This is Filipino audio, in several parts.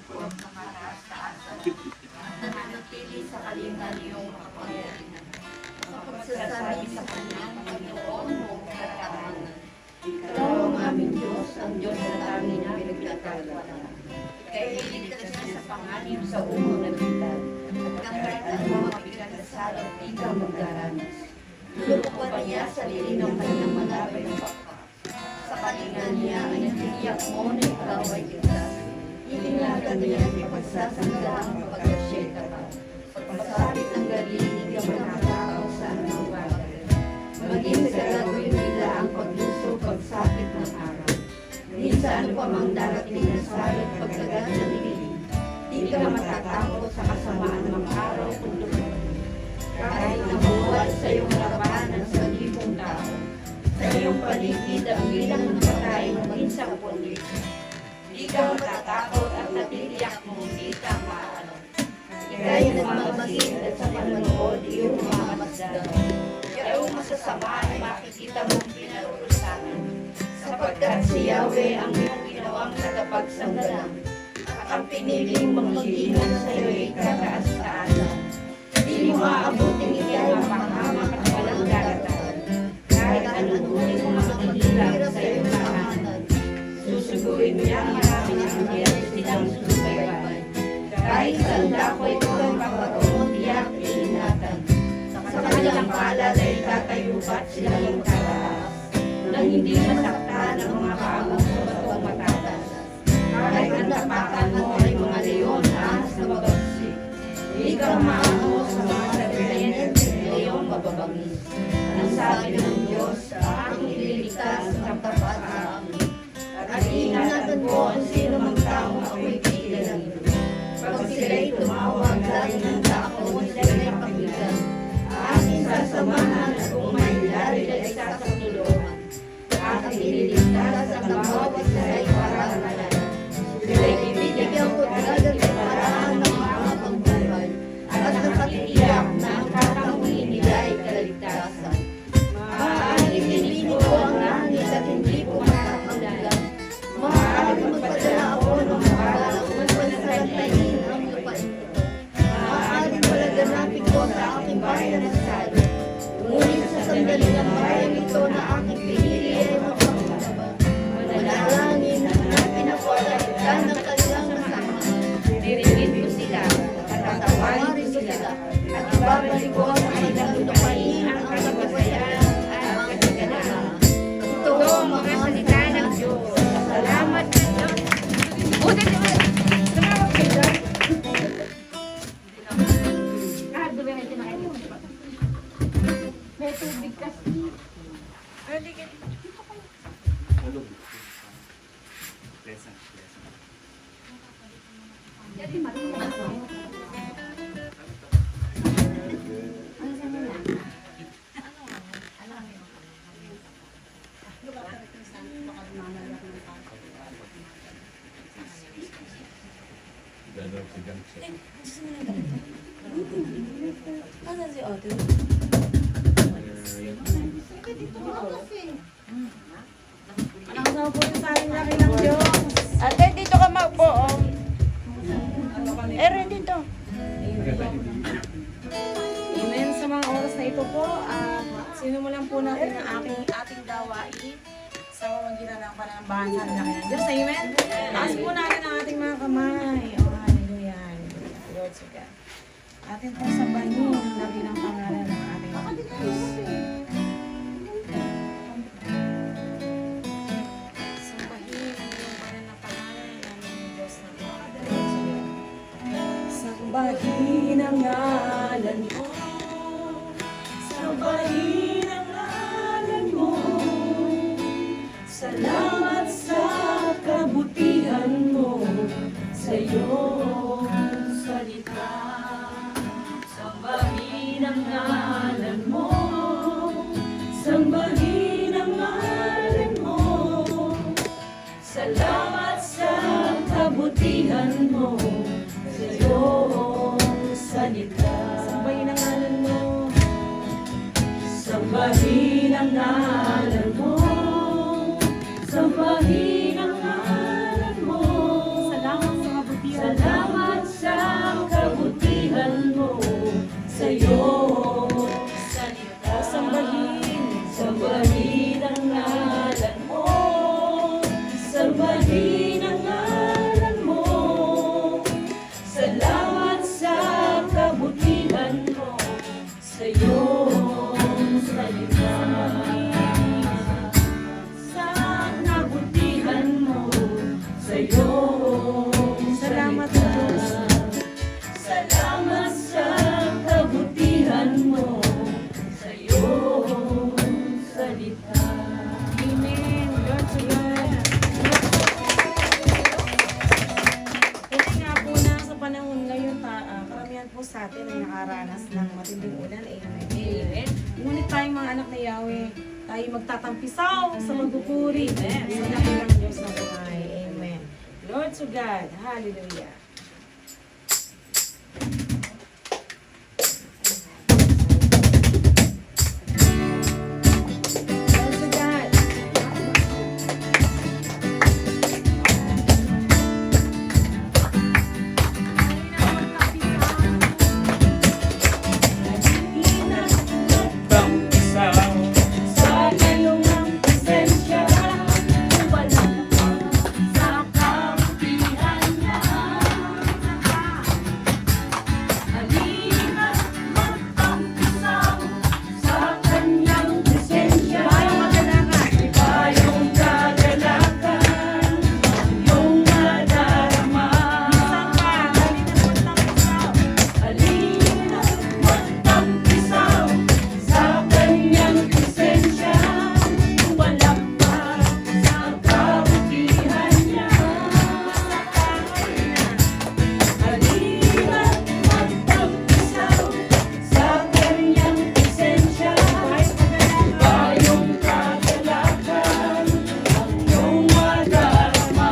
huwag kamataas-taasan. Nananatili sa kalinga niyong makapangyarihan. Sa pagsasabi sa kanya, Panginoon, huwag katahanan. Ikaw ang aming Diyos, ang Diyos na namin na pinagkakalaman. Ika'y iligtas niya sa panganib sa umang nabitan. At kahit ang mga pinagkasalat, di ka magdaranas. Lulukuan niya sa lilim ng kanyang malabay ng pagka. Sa kalinga niya ay natiyak mo na ikaw ay ligtas. Itinagad niya ang pagsasanggalang kapag siya'y tapat. Pagpasapit ng gabi, hindi ka manakakaw sa anong bagay. Maging sa gagawin nila ang pagluso, pagsapit ng araw. Hindi sa ano pa mang darating na salot, paglagat ng dilim. Di ka matatakot sa kasamaan ng araw kung dumating. Kahit nabuhat sa iyong labanan sa libong tao, sa iyong paligid ang bilang ng patay maging sa pulis. Di ka matatakot at natitiyak mo, di ka maano. Ika'y nagmamagin at sa panonood iyong mamamasdan. Iyong masasama ay makikita mong pinarurusanan. Sapagkat si Yahweh ang iyong ginawang tagapagsanggalang. At ang piniling mag-ingat sa iyo ay kataas-taasan. Di mo aabutin iyay mapanghamak at walang daratan. Kahit anununin mo makikilap sa iyong tahanan. Susuguin niya marami ng anghel silang susubaybay. Kahit saan dako'y kung paparoon tiyak iingatan. Sa kanilang palad ay tatayupat silang tataas. Nang hindi masaktan ang mga kamong sa batong matatas. Kahit ang tapakan mo ay mga leon, ahas na mabagsik. Hindi ka maano sa mga sabihin at leon mababangis. Ang sabi ng Diyos, aking ililigtas ang tapat sa amin. At iingatan ko ang sino mang taong ako'y kikilanin. Pag sila'y tumawag, lagi ng ako, sila'y pakinggan. Aking sasamahan at kung may laril ay sasatulungan. Aking ililigtas at ang bawat sila'y parangalan. Sila'y bibigyan ko talaga sa paraan ng mga pagbuhay. At nakatiyak na ang katanguin nila ay kaligtasan. Maaaring hindi ko ang langit at hindi ko matatanggalan. Maaaring magpadala ako ng parang magpasalantayin ang lupain ito. Maaaring palaganapin ko sa aking bayan na salo. Ngunit sa sandali ng bayan ito na aking pinili ay mapaglaban. Manalangin na pinapalagyan ng kanilang masamahan. Dirigin ko sila at tatawarin ko sila. At ibabalik ko sa kanilang lupain ang kapagpasayan at ang kasaganahan. Ito ang mga salita ng Diyos. Salamat sa Diyos. Tumawag kayo. May tubig kasi. Asan si Ate? Nakasama po yung saling laki ng Diyos. Ate, dito ka maupo. Erin, dito. Amen. Sa mga oras na ito po, sinumulan po natin ang ating gawain sa pamagitan ng panambahan sa laki ng Diyos. Amen. Taas po natin ang ating mga kamay. Oh, hallelujah. Lord to God. Atin po sambahin ang laki ng pangalan ng ating Diyos. Sambahin ang iyong banal na pangalan ng aming Diyos na Panginoon. Sambahin ang ngalan mo. Sambahin ang ngalan mo. Salamat sa kabutihan mo sa iyong salita. Sambahin ang ngalan mo. Sambahin ang ngalan mo. Salamat sa kabutihan mo sa iyong salita. Sambahin ang ngalan mo. Sambahin ang ngalan mo. Sambahin ang ngalan mo. Salamat sa kabutihan karamihan po sa atin ay nakaranas ng matinding ulan. Amen. Amen. Ngunit tayong mga anak na Yahweh, tayo magtatampisaw sa magpupuri. Amen. Sa dakilang Diyos na buhay. Amen. Lord to God. Hallelujah. Lord to God. Sa iyong presensya, walang sa kabutihan niya. Halina magtampisaw sa kanyang presensya. Tayong kagalakan, iyong nadarama. Halina magtampisaw sa kanyang presensya, walang pa sa kabutihan niya. Halina magtampisaw sa kanyang presensya, tayong kagalakan, ang iyong madarama.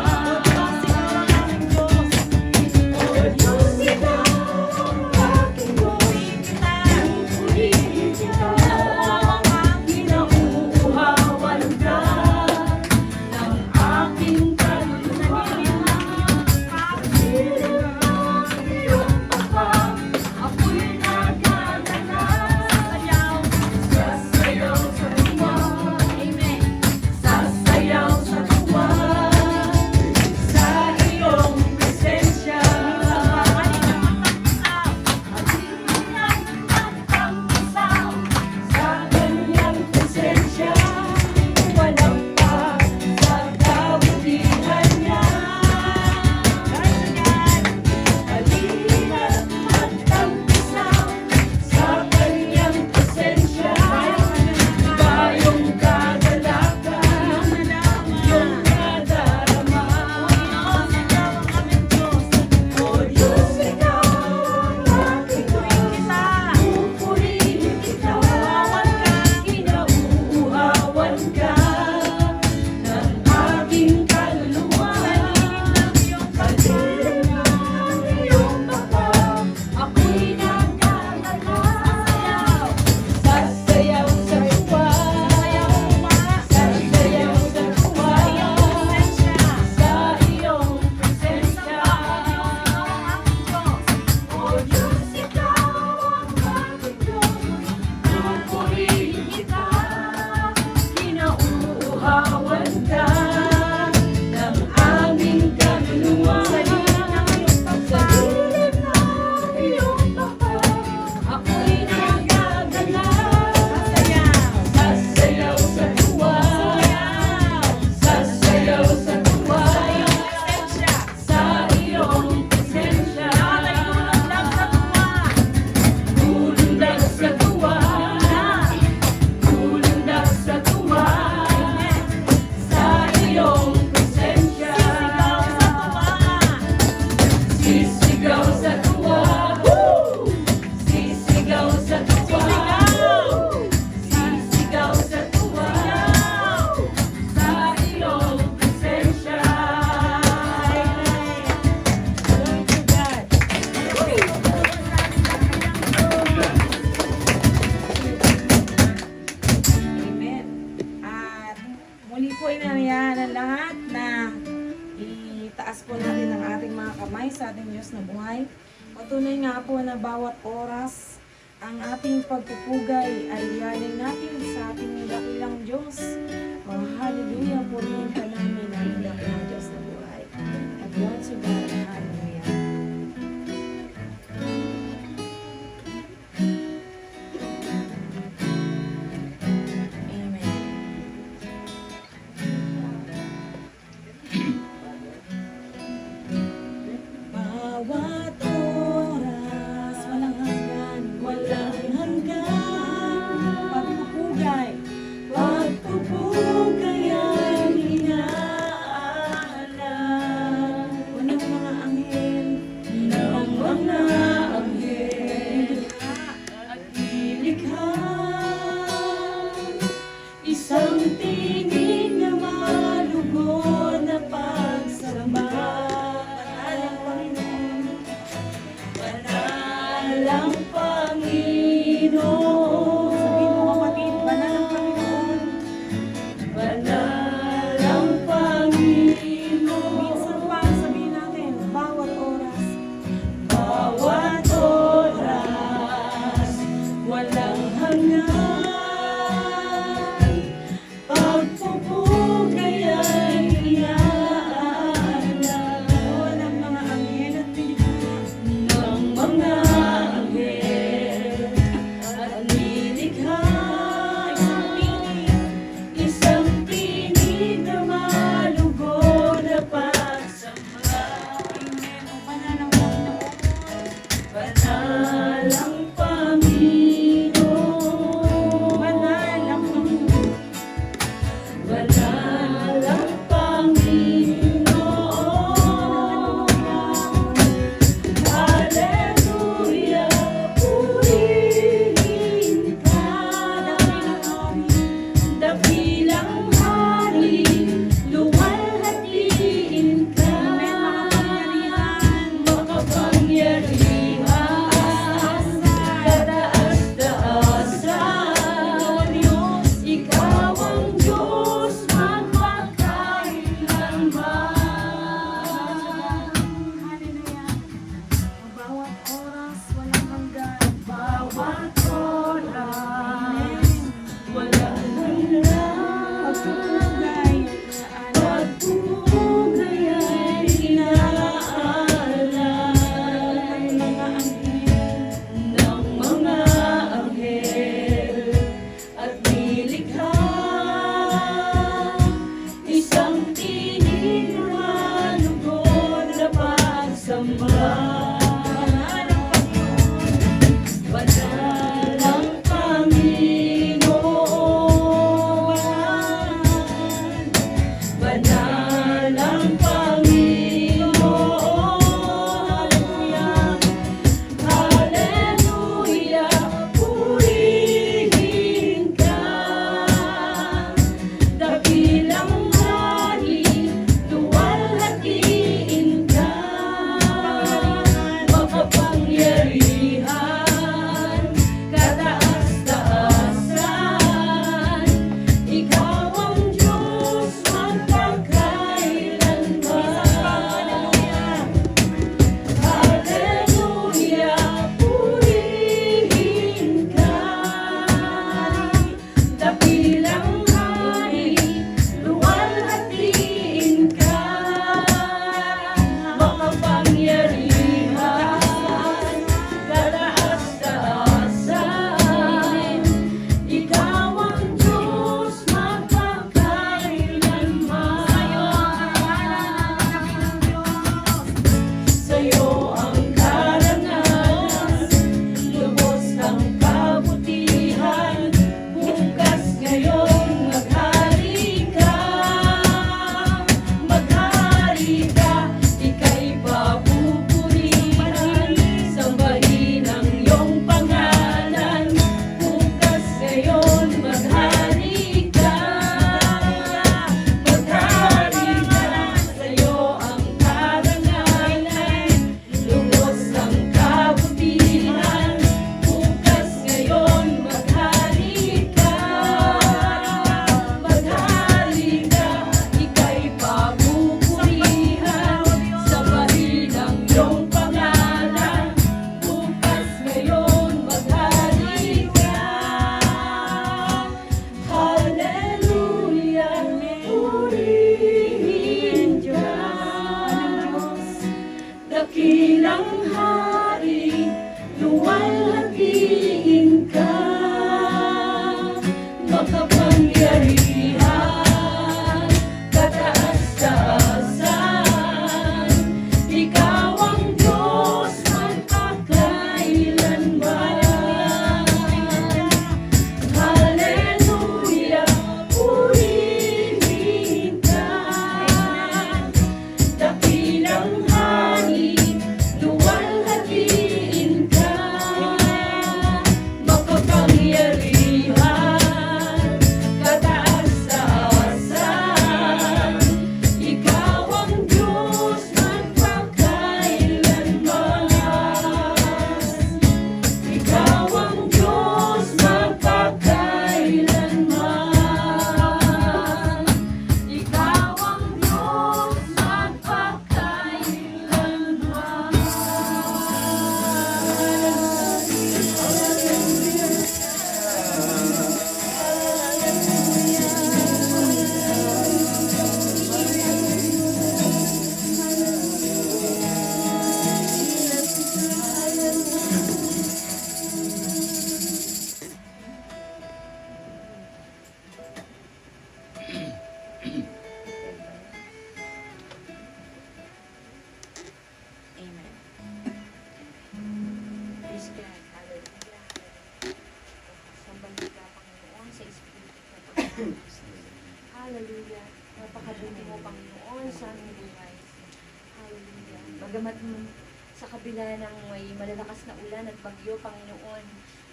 O Diyos, ikaw ang aking Diyos, purihin kita, kinauuhawan ka ng aking kaluluwa. Pagsilang ng iyong papa, ako'y nagagalaw. Sasayaw sa tuwa, sasayaw sa tuwa, sa iyong presensya. Halina magtampisaw sa kanyang presensya, walang pa sa kabutihan niya. Halina magtampisaw sa kanyang presensya, tayong kagalakan, iyong nadarama. O Diyos, ikaw ang aking Diyos, pupurihin kita, kinauuhawan ka ng aking kaluluwa. Pagsilang ng iyong papa, ako'y nagagalaw. Sasayaw sa tuwa, sasayaw sa tuwa, sa iyong presensya. O Diyos, ikaw ang aking Diyos, pupurihin kita, kinauuhawan ka ng aming kaluluwa. Sa gilid ng iyong papa, ako'y nagagalaw. Sasayaw sa tuwa, sasayaw sa tuwa, sa iyong presensya. Lulundag sa tuwa, lulundag sa tuwa, sa iyong presensya. Sisigaw sa tuwa, sisigaw sa tuwa, sisigaw sa tuwa, sa iyong presensya. Amen. At muli po inanayahan ang lahat na itaas po natin ang ating mga kamay sa ating Diyos na buhay. Patunay nga po na bawat oras ang ating pagpupugay ay ialin natin sa ating dakilang Diyos. Oh, hallelujah, purihin ka namin ang dakilang Diyos na buhay. At Lord to God, hallelujah. Amen. Bawat oras, walang hanggan, pagpupugay, pagpupugay ay inaalala. Walang samba. Banal ang Panginoon. Banal ang Panginoon. Hallelujah, purihin ka. Dakilang hari, luwalhatiin ka. Makapangyarihan, kataas-taasan. Ikaw ang Diyos magpakailanman. Hallelujah, purihin ka. Dakilang hari, luwalhatiin ka. Makapangyarihan, kataas-taasan. Ikaw ang Diyos magpakailanman. Sa'yo ang karangalan, lubos ang kabutihan. Bukas ngayon maghari ka. Maghari ka, ika'y papupurihan. Sambahin ang iyong pangalan. Bukas ngayon maghari ka. Maghari ka, sa'yo ang karangalan. Lubos ang kabutihan. Bukas ngayon maghari ka. Maghari ka, ika'y papupurihan. Sambahin ang iyong pangalan. Bukas ngayon maghari ka. Hallelujah, purihin Diyos. Dakilang hari, luwalhatiin ka. Makapangyarihan, kataas-taasan. Ikaw ang Diyos magpakailanman. Hallelujah, purihin ka. Dakilang hari, luwalhatiin ka. Makapangyarihan, kataas-taasan. Ikaw ang Diyos magpakailanman. Ikaw ang Diyos magpakailanman. Ikaw ang Diyos magpakailanman. Amen. Praise God. Hallelujah. Sambahin ka, Panginoon, sa Espiritu ng Panginoon. Hallelujah. Napakabuti mo, Panginoon, sa aming buhay. Hallelujah. Bagamat sa kabila ng may malalakas na ulan at bagyo, Panginoon,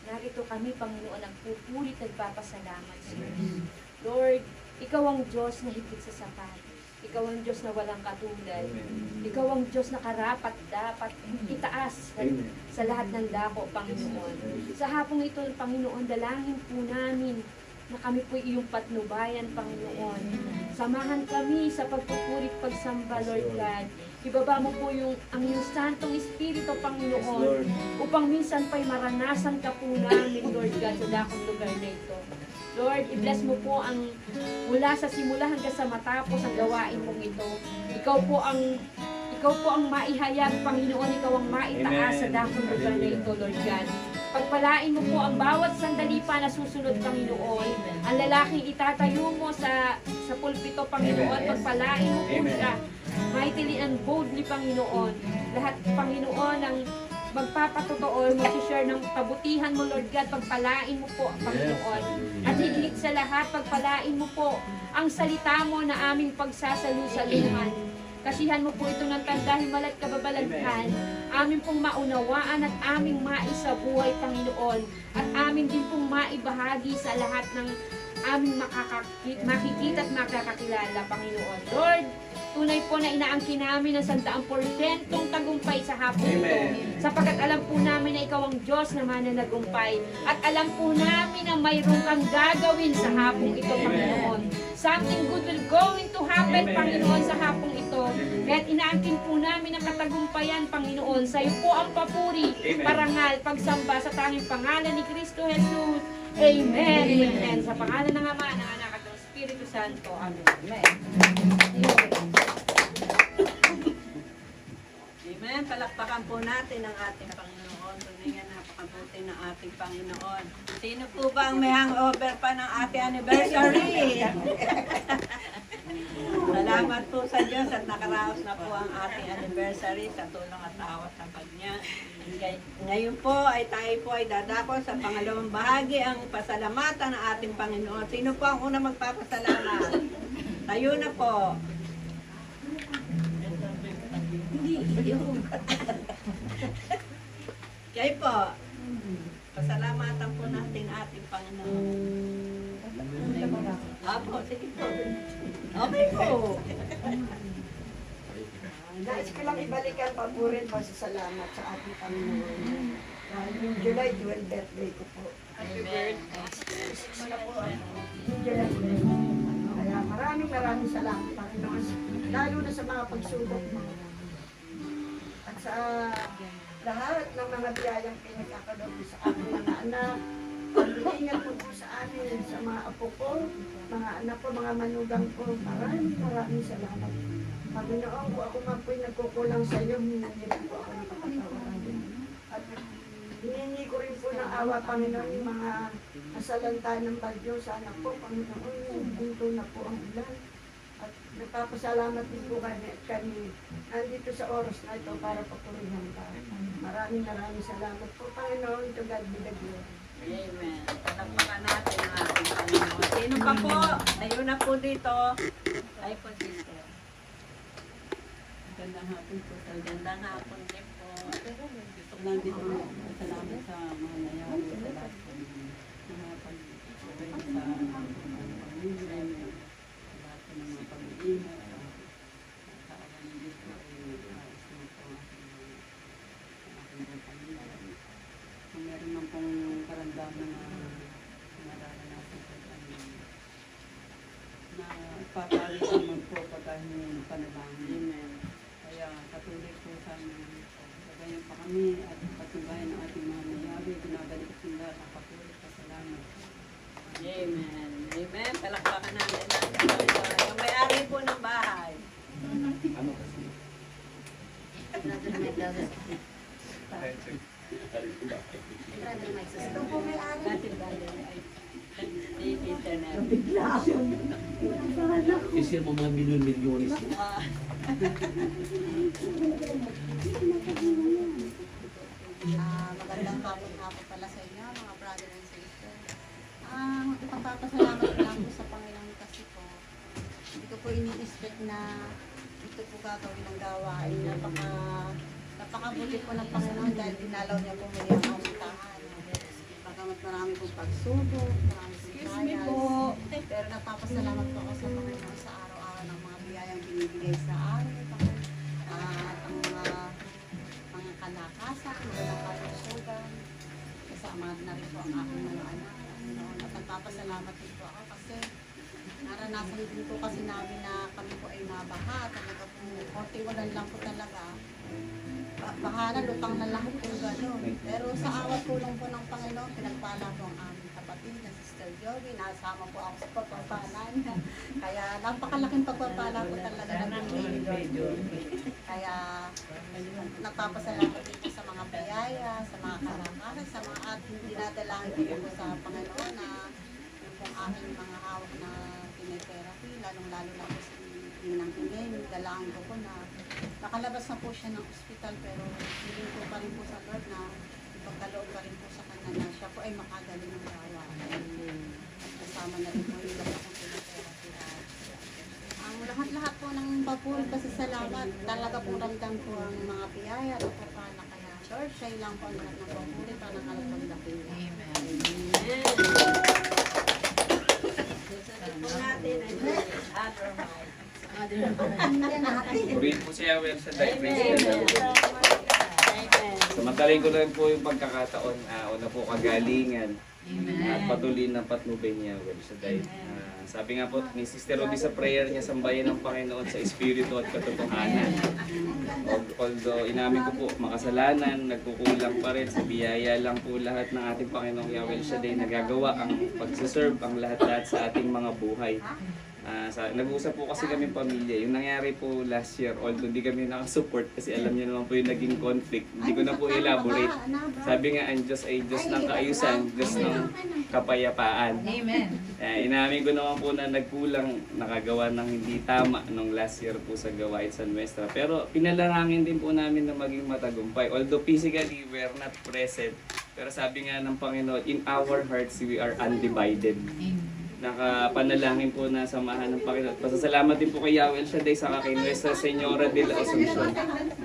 narito kami, Panginoon, ang pupulit at papasalamat sa iyo. Lord, Ikaw ang Diyos na higit sa sapat. Ikaw ang Diyos na walang katulad. Ikaw ang Diyos na karapat dapat itaas sa lahat ng dako, Panginoon. Sa hapong ito, Panginoon, dalangin po namin na kami po iyong patnubayan, Panginoon. Samahan kami sa pagpupurit pagsamba, Lord God. Ibaba mo po ang iyong Santong Espiritu, Panginoon, upang minsan pa'y maranasan ka po namin, Lord God, sa dakong lugar na ito. Lord, i-bless mo po ang mula sa simula hanggang sa matapos ang gawain mong ito. Ikaw po ang maihayag, Panginoon, ikaw ang maitaas sa dakong lugar na ito, Lord God. Pagpalain mo po ang bawat sandali pa na susunod, Panginoon. Ang lalaking itatayo mo sa pulpito, Panginoon, pagpalain mo po siya. mightily and boldly, Panginoon. Lahat, Panginoon, ang magpapatotoo, mag-share ng kabutihan mo, Lord God, pagpalain mo po, Panginoon. At higit sa lahat, pagpalain mo po ang salita mo na aming pagsasalu-saluhan. Kasihan mo po ito ng tanda, himala at kababalaghan, amin pong maunawaan at aming maisabuhay, Panginoon, at amin din pong maibahagi sa lahat ng aming makikita at makakakilala, Panginoon. Lord, tunay po na inaangkin namin ang 100% tagumpay sa hapon ito. Sapagkat alam po namin na ikaw ang Diyos na mananagumpay. At alam po namin na mayroon kang gagawin sa hapong ito, Panginoon. Something good will going to happen, Panginoon, sa hapong ito. Kaya't inaangkin po namin ang katagumpayan, Panginoon. Sa iyo po ang papuri, parangal, pagsamba sa tanging pangalan ni Kristo Jesus. Amen. Amen. Sa pangalan ng Ama, ng Anak at ng Espiritu Santo. Amen. Amen. Palakpakan po natin ang ating Panginoon. Tunay nga napakabuti ng ating Panginoon. Sino po ba ang may hangover pa ng ating anniversary? Salamat po sa Diyos at nakaraos na po ang ating anniversary sa tulong at awa sa Kanya. Ngayon po ay tayo po ay dadako sa pangalawang bahagi, ang pasalamatan ng ating Panginoon. Sino po ang unang magpapasalamat? Tayo na po. Kayo po. Pasalamatan po natin ating Panginoon. Apo, sige po. Okay po. Nais ko lang ibalikan pa po rin pasasalamat sa ating Panginoon. Dahil yung July 12 birthday ko po. Happy birthday. Yung July 12. Kaya maraming salamat Panginoon. Lalo na sa mga pagsubok mo. At sa lahat ng mga biyayang pinagkakalob sa aking mga anak. Pag-iingat po sa amin, sa mga apo ko, mga anak ko, mga manugang ko. Maraming salamat. Panginoon, kung ako man po'y nagkukulang sa iyo, hindi po ako nakapatawaran. At hiningi ko rin po ng awa, Panginoon, yung mga nasalanta ng bagyo. Sana po, Panginoon, bunto na po ang ulan. At nagpapasalamat din po kami nandito sa oras na ito para papurihan ka. Maraming salamat po, Panginoon. To God be the glory. Amen. Palakpakan natin ang ating Panginoon. Sino pa po? Ayun na po dito. Ay po dito. Gandang hapon po. Gandang hapon din po. Gusto lang dito salamat sa mga nangyari sa lahat po. Mga pag-ibig sa pamilya. Lahat po ng mga pag-ibig. Sa awan ng Diyos po ay ayos na po ang aking pamilya. Kung meron man pong karamdaman na nararanasan po kami na papalit naman po pagka hindi panalangin. Kaya patuloy po sa amin. Gagayan pa kami at patubayan ng ating mga nangyari. Binabalik at sila sa patuloy sa salamat. Amen. Amen. Palakpakan natin yung may-ari po ng bahay. Ano kasi? Ito po may-ari. Natin ba yun? Ay, internet. Bigla ako. Isir mo mga milyon-milyonis. Magandang hapon pala sa inyo, mga brother and sister. Ipagpapasalamat lang po sa Panginoon kasi po, hindi ko po ini-expect na ito po gagawin ng gawain. Napakabuti po ng Panginoon dahil dinalaw niya po muli ang aming tahan. Bagamat marami pong pagsubok, marami pong trials. Pero napapasalamat po ako sa Panginoon sa araw-araw ng mga biyayang binibigay sa amin. At ang mga kalakasan, magandang kalusugan. Kasama na rin po ang aking mga anak. At nagpapasalamat din po ako kasi naranasan din po kasi namin na kami po ay nabaha. Talaga po, 41 lang po talaga. Baha na, lutang na lahat po gano'n. Pero sa awat tulong po ng Panginoon, pinagpala po ang aming kapatid na Sister Joey. Nasama po ako sa pagpapala niya. Kaya napakalaking pagpapala po talaga ng Panginoon. Kaya nagpapasalamat din po sa mga biyaya, sa mga kalakasan, sa mga ating dinadalahan din po sa Panginoon na yung pong aking mga hawak na pinay-therapy, lalong-lalo na po si hinang-hingin, dalangin ko po na nakalabas na po siya ng ospital, pero hiling ko pa rin po sa Lord na ipagkaloob pa rin po sa kanya na siya po ay makagaling ng gawa. Kasama na rin po yung lahat ng chemotherapy. Ang lahat-lahat po ng papuri pasasalamat, talaga pong ramdam ko ang mga piyaya at kapana kaya Church, siya lang po ang lahat ng papuri para ng alatong dakila. Purihin po si Yahweh sa praise the Lord. Samantalin ko lang po yung pagkakataon. Una po kagalingan. At patuloy na patnubay niya Yahweh sa sabi nga po ni Sister Ruby sa prayer niya, sambayan ng Panginoon sa Espiritu at katotohanan. Although inamin ko po makasalanan, nagkukulang pa rin sa biyaya lang po lahat ng ating Panginoong Yahweh Shaddai nagagawa ang pagsiserve ang lahat-lahat sa ating mga buhay. Nag-uusap po kasi kami pamilya. Yung nangyari po last year, although hindi kami nakasupport kasi alam niyo naman po yung naging conflict. Hindi ko na po elaborate. Sabi nga, ang Diyos ay Diyos ng kaayusan, Diyos ng kapayapaan. Amen. Inamin ko naman po na nagkulang, nakagawa ng hindi tama nung last year po sa gawain San Nuestra. Pero pinalangin din po namin na maging matagumpay. Although physically, we are not present. Pero sabi nga ng Panginoon, in our hearts, we are undivided. Nakapanalangin po na samahan ng Panginoon. Pasasalamat din po kay Yahweh Shaddai sa kay Nuestra Señora de la Asunción.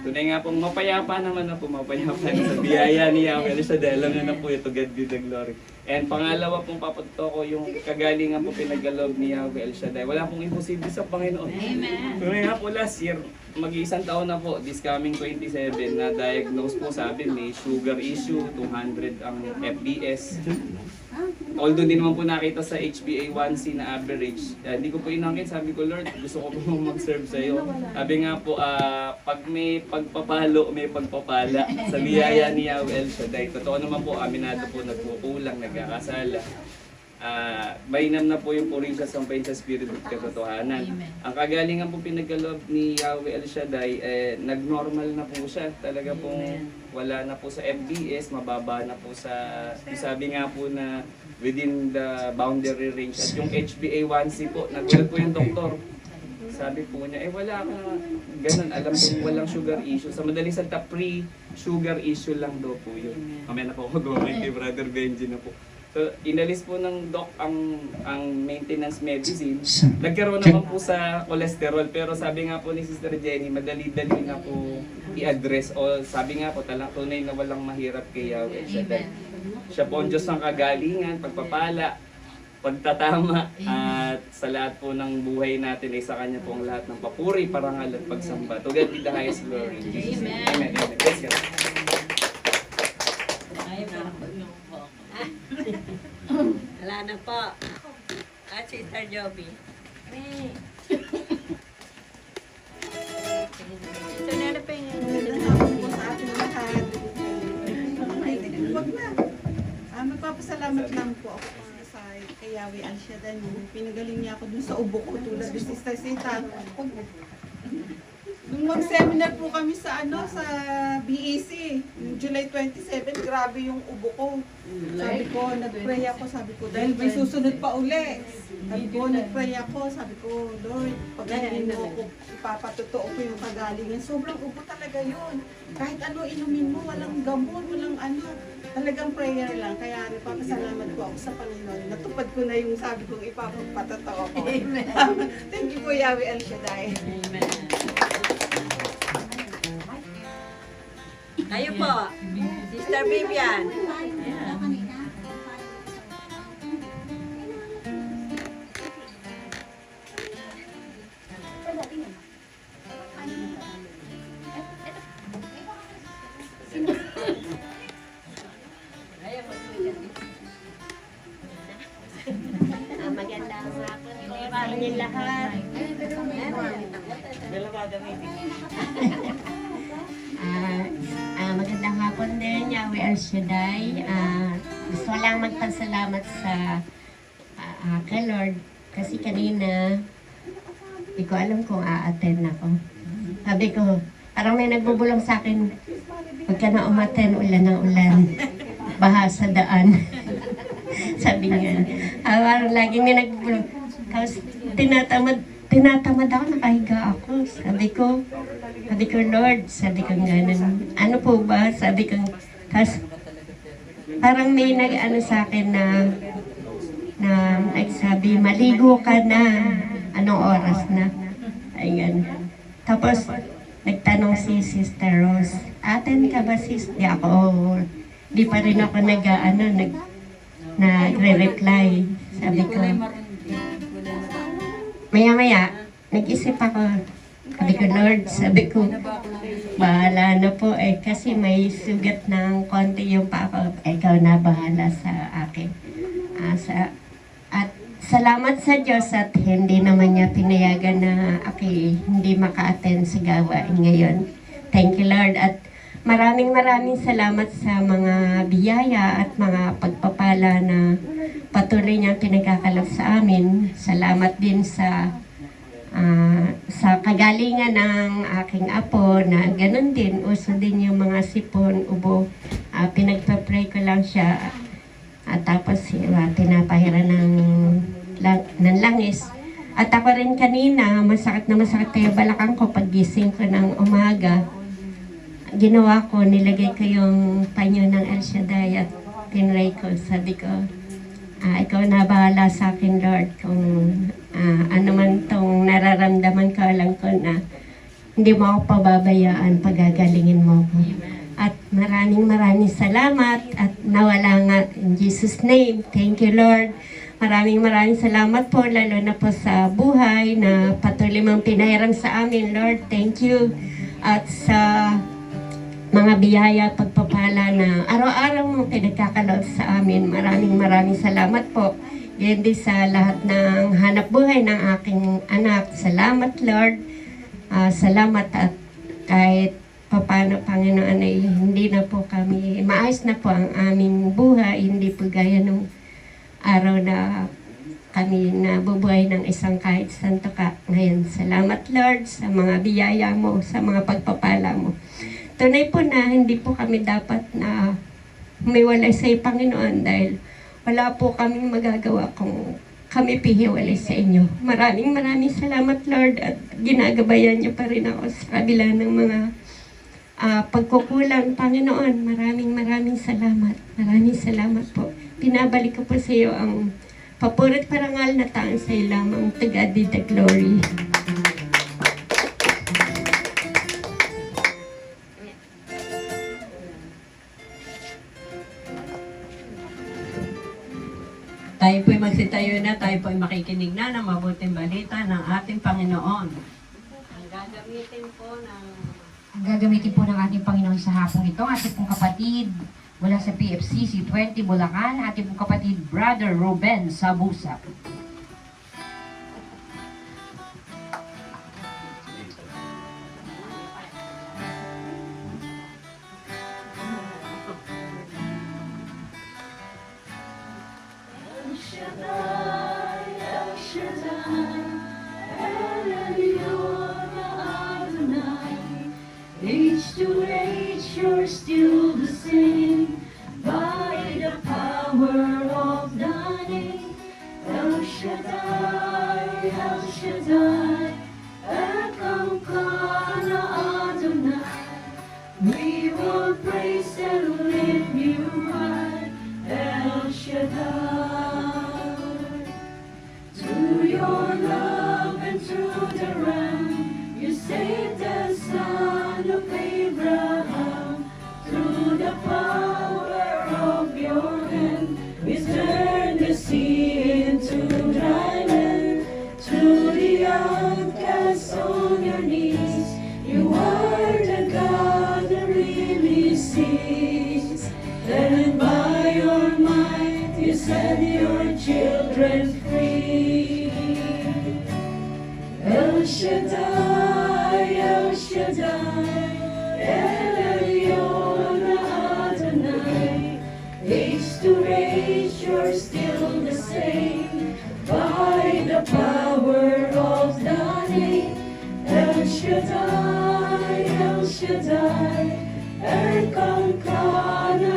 Tunay nga pong mapayapa naman na po, mapayapa na sa biyaya ni Yahweh Shaddai. Alam niyo na po ito, God be the glory. And pangalawa pong papunto ko, yung kagalingan po pinagalob ni Yahweh Shaddai. Wala pong imposible sa Panginoon. Amen. Tunay nga po last year, mag-iisang taon na po, this coming 27, na-diagnose po sabi may sugar issue, 200 ang FBS. Although di naman po nakita sa HbA1c na average, hindi ko po inangkin. Sabi ko, Lord, gusto ko po mag-serve sa iyo. Sabi nga po, pag may pagpapalo, may pagpapala sa biyaya ni Yahweh Shaddai. Totoo naman po, aminado po, nagkukulang, nagkakasala. Mainam na po yung purisya sampayin sa Espiritu at katotohanan. Ang kagalingan po pinagkaloob ni Yahweh Shaddai, nag-normal na po siya. Talaga pong wala na po sa FBS, mababa na po sa, sabi nga po na within the boundary range. At yung HbA1c po, nagulat po yung doktor. Sabi po niya, wala ka ganun, alam kong walang sugar issue. Sa madaling salita, pre-sugar issue lang daw po yun. Mamaya na po ako gawin kay Brother Benji na po. So, inalis po ng doc ang maintenance medicine. Nagkaroon naman po sa cholesterol, pero sabi nga po ni Sister Jenny, madali-dali na po i-address. O sabi nga po, talang tunay na walang mahirap kay Yahweh Shaddai. Siya po ang Diyos ng kagalingan, pagpapala, pagtatama, at sa lahat po ng buhay natin ay sa Kanya po ang lahat ng papuri, parangal at pagsamba. To God be the highest glory. Amen. Amen. Amen. Bless you. Wala na po. At Sister Joby. Ito na na pa yung sa ating lahat. Huwag na. Magpapasalamat lang po ako sa kay Yahweh Shaddai. Pinagaling niya ako dun sa ubo ko tulad ni Sister Sita. Nung mag-seminar po kami sa sa BEC, July 27, grabe yung ubo ko. Sabi ko, nag-pray ako, sabi ko, dahil may susunod pa uli. Sabi ko, nag-pray ako, sabi ko, Lord, pagaling mo ako, ipapatotoo ko yung kagalingan. Sobrang ubo talaga yun. Kahit ano inumin mo, walang gamot, walang talagang prayer lang. Kaya nagpapasalamat ko ako sa Panginoon. Natupad ko na yung sabi kong ipapatotoo ko. Amen. Thank you po, Yahweh Shaddai. Amen. Kayo po, Sister Vivian. Magandang hapon po sa inyong lahat. Magandang hapon din, Yahweh Shaddai. Gusto lang magpasalamat sa kay Lord kasi kanina hindi ko alam kung a-attend ako. Sabi ko, parang may nagbubulong sa akin, huwag ka na umattend, ulan ng ulan. Baha sa daan. Sabi niya. Parang laging may nagbubulong. Tapos tinatamad tinatamad ako, nakahiga ako. Sabi ko, Lord, sabi ko ganun. Ano po ba? Sabi ko, tas parang may nag-ano sa akin na nagsabi, maligo ka na. Anong oras na? Ayan. Tapos, nagtanong si Sister Rose, aten ka ba sis? Di ako, di pa rin ako nagre-reply. Sabi ko, maya-maya, nag-isip ako. Sabi ko, Lord, sabi ko, bahala na po kasi may sugat ng konti yung pa ako. Ikaw na bahala sa akin. At salamat sa Diyos at hindi naman niya pinayagan na hindi maka-attend sa gawain ngayon. Thank you, Lord. At maraming salamat sa mga biyaya at mga pagpapala na patuloy niyang pinagkakaloob sa amin. Salamat din sa kagalingan ng aking apo na ganun din. Uso din yung mga sipon, ubo. Pinagpa-pray ko lang siya. At tapos pinapahiran ng langis. At ako rin kanina, masakit yung balakang ko pag gising ko ng umaga. Ginawa ko, nilagay ko yung panyo ng El Shaddai at pinray ko. Sabi ko, ikaw na bahala sa akin, Lord, kung ano man tong nararamdaman ko, alam ko na hindi mo ako pababayaan, pagagalingin mo ko. At maraming salamat at nawala nga in Jesus' name. Thank you, Lord. Maraming salamat po, lalo na po sa buhay na patuloy mong pinahiram sa amin, Lord. Thank you. At sa mga biyaya at pagpapala na araw-araw mong pinagkakaloob sa amin. Maraming salamat po. Yan din sa lahat ng hanap buhay ng aking anak. Salamat, Lord. Salamat at kahit paano, Panginoon, ay hindi na po kami, maayos na po ang aming buhay. Hindi po gaya nung araw na kami nabubuhay ng isang kahit santo ka. Ngayon, salamat, Lord, sa mga biyaya mo, sa mga pagpapala mo. Tunay po na hindi po kami dapat na humiwalay sa Panginoon dahil wala po kaming magagawa kung kami pihiwalay sa inyo. Maraming salamat, Lord, at ginagabayan niyo pa rin ako sa kabila ng mga pagkukulang, Panginoon. Maraming salamat. Maraming salamat po. Pinabalik ko po sa iyo ang papurit parangal na taong sa iyo lamang. To God be the glory. Tayo po'y magsitayo na, tayo po'y makikinig na ng mabuting balita ng ating Panginoon. Ang gagamitin po ng ating Panginoon sa hapong ito, ating pong kapatid mula sa PFCC 20 Bulacan, ating pong kapatid Brother Ruben Sabusa. Age to age, you're still the same. By the power of the name, El Shaddai, El Shaddai, Elkamkana Adonai. We will praise and lift you high, El Shaddai. To your love and through the Ram, you saved the son of Abraham. Through the power of your hand, we turned the sea into dry land. To the outcasts on your knees, you are the God that really sees. And by your might, you set your children free. El Shaddai, El Shaddai, El Elyon Adonai. Age to age, you're still the same. By the power of the name, El Shaddai, El Shaddai, Elkamkana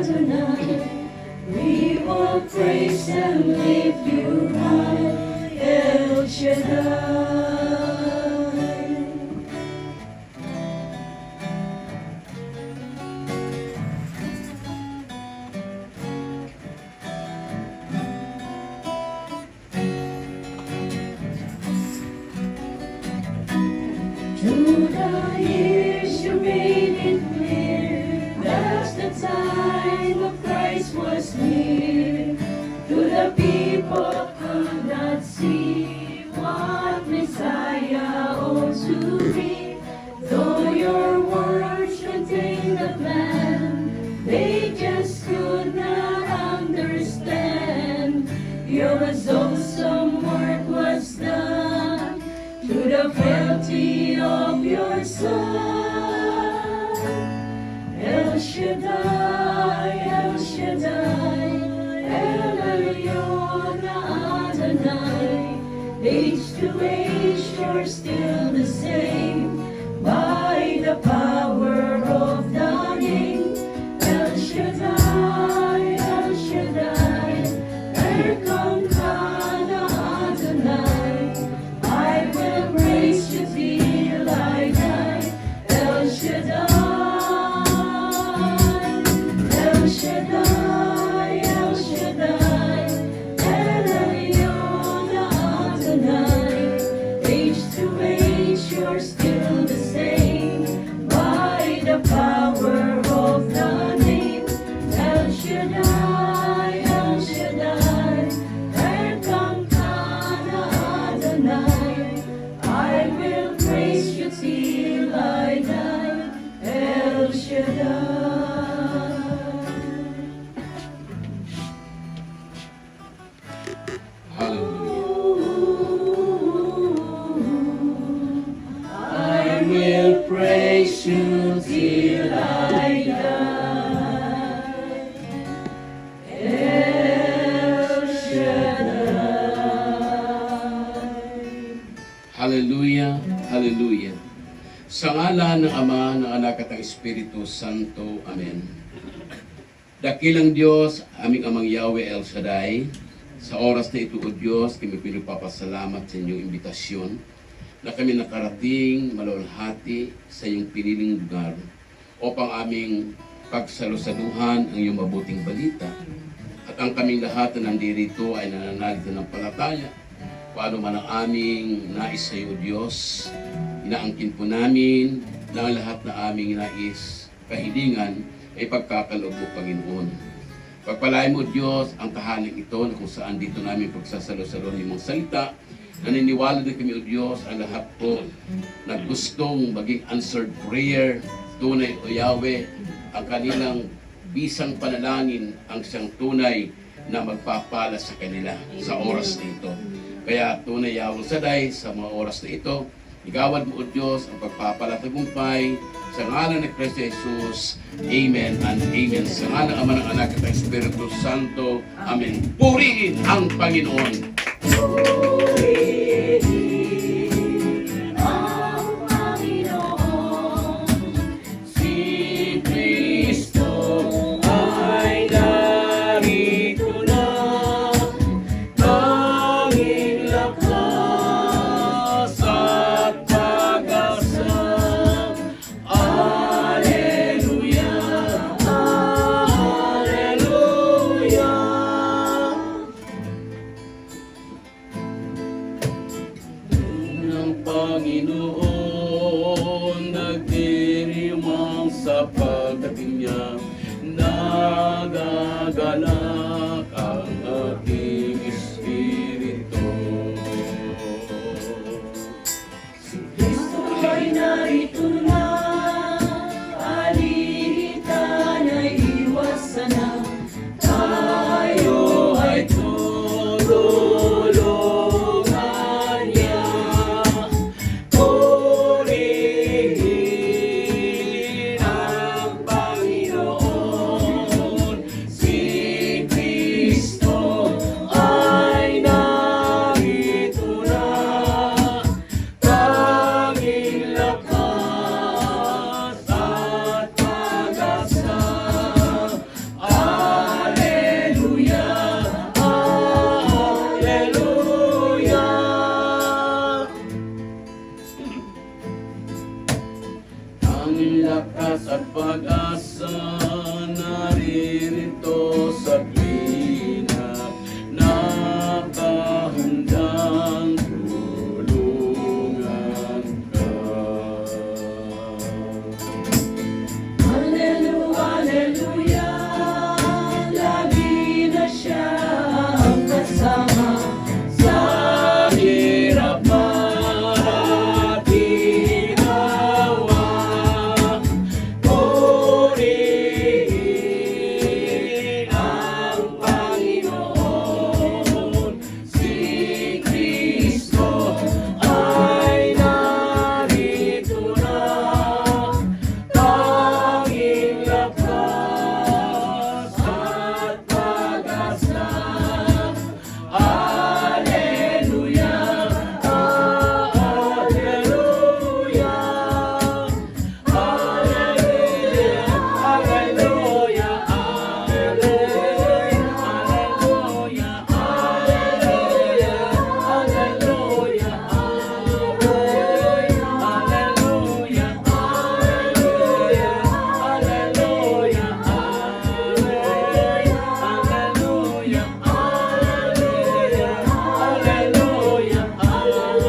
Adonai. We will praise and lift you high, El El Shaddai. Through the years you made it clear that the time of Christ was near. To the people could not see what Messiah ought to be. Though your words contain the plan, they just could not understand. Your awesome work was done to the frailty of your Son. El Shaddai, El Shaddai, El Elyon Adonai. Age to age, you're still the same by the power of the name. El Shaddai, El Shaddai, Erkamkana Adonai. I will praise you till I die. El Shaddai, El Shaddai, El Shaddai, El Elyon Adonai. Age to age, you're still the same by the power of the name. El Shaddai, El Shaddai, Erkamkana Adonai. I will praise you till I die. El Shaddai. I will praise you till I die. El Shaddai. Hallelujah, hallelujah. Sa ngalan ng Ama, ng Anak at ng Espiritu Santo. Amen. Dakilang Diyos, aming Amang Yahweh El Shaddai, sa oras na ito, O Diyos, kami pinagpapasalamat sa inyong imbitasyon na kami nakarating malulhati sa iyong piniling lugar upang aming pagsalusaluhan ang iyong mabuting balita. At ang kaming lahat na nandirito ay nananalig ng palataya. Paano man ang aming nais sa iyo, Diyos, inaangkin po namin na ang lahat na aming nais kahilingan ay pagkakaloob mo, Panginoon. Pagpalain mo, Diyos, ang tahanan ito na kung saan dito namin pagsasalo-salo ng mong salita. Naniniwala na kami, O Diyos, ang lahat po na gustong maging answered prayer, tunay, O Yahweh, ang kanilang bisang panalangin ang siyang tunay na magpapala sa kanila sa oras na ito. Kaya tunay, Yahweh Shaddai, sa mga oras na ito, igawad mo, O Diyos, ang pagpapalatagumpay sa ngalan ni Kristo Jesus. Amen and amen. Sa ngalan ng Ama, ng Anak at ng Espiritu Santo. Amen. Purihin ang Panginoon. Panginoon, nagdirimang sa pagdating niya, nagagalak ang ating espiritu. Si Kristo ay narito na, alitan ay iwasan na, tayo ay tutulungan niya. Purihin ang Panginoon, si naririto sa tuwina, nakahandang tulungan ka. Hallelujah, lagi na siya ang kasama sa hirap at ginawa. Purihin ang Panginoon, si Kristo ay narito na, tanging lakas at pag-asa. Hallelujah, hallelujah, hallelujah, hallelujah, hallelujah, hallelujah, hallelujah, hallelujah,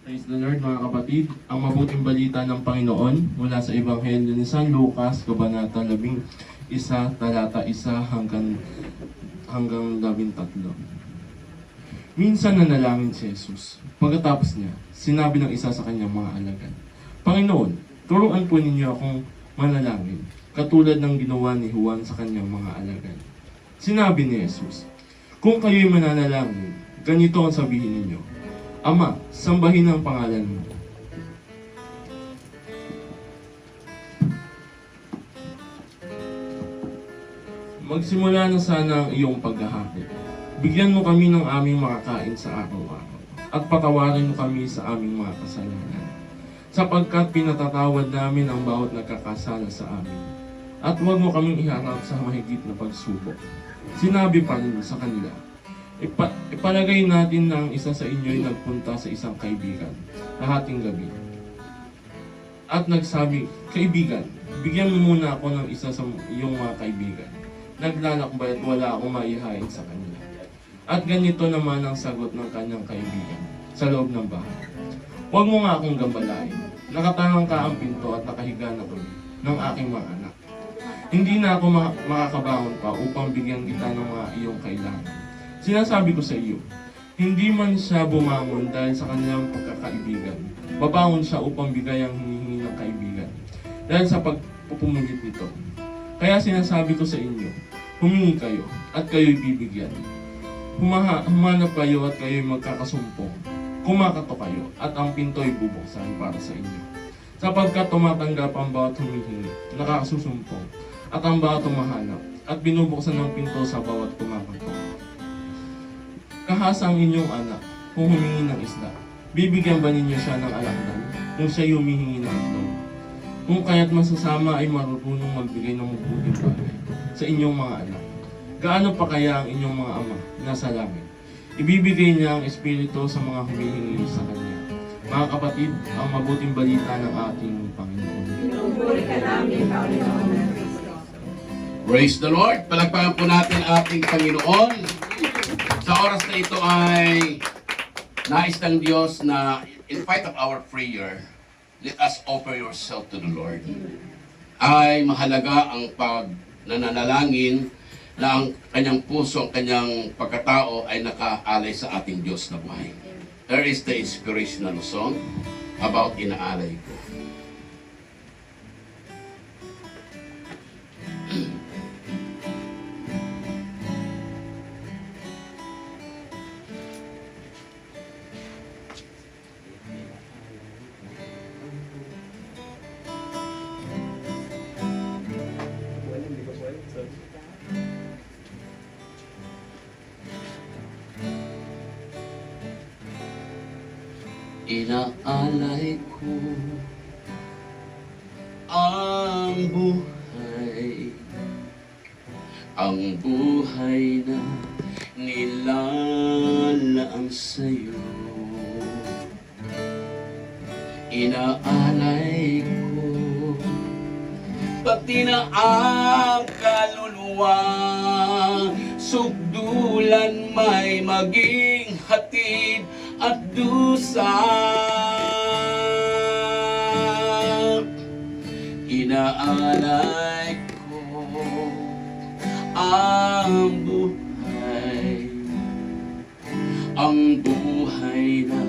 Praise the Lord mga kapatid. Ang mabuting balita ng Panginoon mula sa Ebanghelyo ni San Lucas, Kabanata 11, talata 1 hanggang 13. Minsan nanalangin si Jesus. Pagkatapos niya, sinabi ng isa sa kanyang mga alagad, Panginoon, turuan po ninyo akong manalangin, katulad ng ginawa ni Juan sa kanyang mga alagad. Sinabi ni Jesus, kung kayo'y mananalangin, ganito ang sabihin ninyo, Ama, sambahin ang pangalan mo. Magsimula na sana ang iyong paghahari. Bigyan mo kami ng aming makakain sa araw-araw at patawarin mo kami sa aming mga kasalanan, sapagkat pinatatawad namin ang bawat nagkakasala sa amin. At huwag mo kaming iharap sa mahigit na pagsubok. Sinabi pa rin sa kanila, ipalagay natin na ang isa sa inyo'y nagpunta sa isang kaibigan hahating gabi. At nagsabi, Kaibigan, bigyan mo muna ako ng isa sa iyong mga kaibigan. Naglalakbay at wala akong maihain sa kanila. At ganito naman ang sagot ng kanyang kaibigan sa loob ng bahay. Huwag mo nga akong gambalain. Nakatangang ka ang pinto at nakahiga na kami ng aking mga anak. Hindi na ako makakabangon pa upang bigyan kita ng mga iyong kailangan. Sinasabi ko sa iyo, hindi man siya bumangon dahil sa kanyang pagkakaibigan. Babangon siya upang bigay ang hinihingi ng kaibigan dahil sa pagpupumulit nito. Kaya sinasabi ko sa inyo, humingi kayo at kayo'y bibigyan. Humanap kayo at kayo'y magkakasumpong. Kumakato kayo at ang pinto'y bubuksan para sa inyo. Sapagkat tumatanggap ang bawat humihingi, nakakasusumpong, at ang bawat humahanap, at binubuksan ng pinto sa bawat kumakato. Kahasa ang inyong anak kung humingi ng isda. Bibigyan ba ninyo siya ng alakdan kung siya humihingi ng itlog? Kung kaya't masasama ay marunong magbigay ng mabuting bagay sa inyong mga anak. Gaano pa kaya ang inyong mga ama nasa langit? Ibibigay niya ang Espiritu sa mga humihingi sa Kanya. Mga kapatid, ang mabuting balita ng ating Panginoon. Pinupuri ka namin, Panginoon na Kristo. Praise the Lord! Palagpakan po natin ating Panginoon. Sa oras na ito ay nais ng Diyos na in spite of our prayer, let us offer yourself to the Lord. Ay mahalaga ang pagnanalangin na ang kanyang puso, ang kanyang pagkatao ay nakaalay sa ating Diyos na buhay. There is the inspirational song about inaalay ko. inaalay ko ang buhay na nilalaan sa'yo. Inaalay ko pati na ang kaluluwa, sugdulan may maging hatid at dusa. Inaalay ko ang buhay na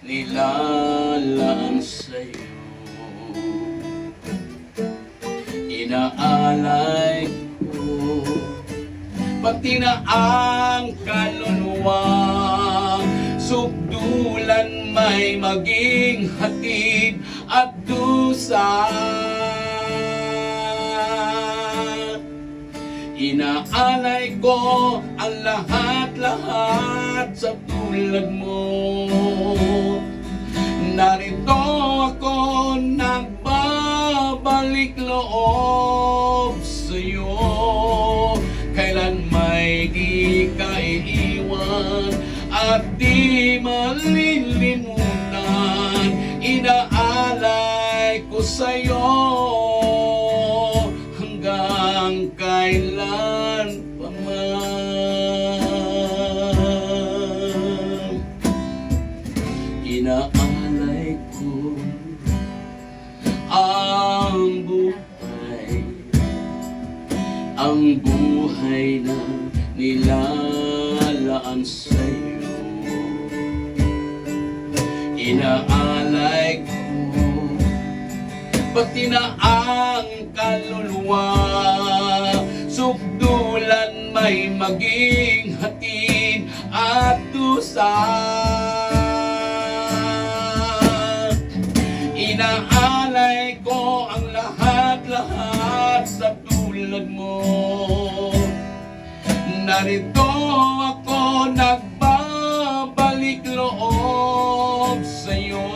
nilalaan sa'yo. Inaalay ko pati na ang kaluluwa, sugdulan may maging hatid at dusa. Inaalay ko ang lahat-lahat sa tulad mo. Narito ako nagbabalik loob sa'yo. Kailan may di ka iiwan at di malilimutan. Inaalay ko sa'yo hanggang kailan pa man. Inaalay ko ang buhay na nilalaan sa'yo. Inaalay ko pati na ang kaluluwa, sugdulan may maging hatid at dusa. Inaalay ko ang lahat-lahat sa tulad mo. Narito ako nagbabalik loob sa'yo.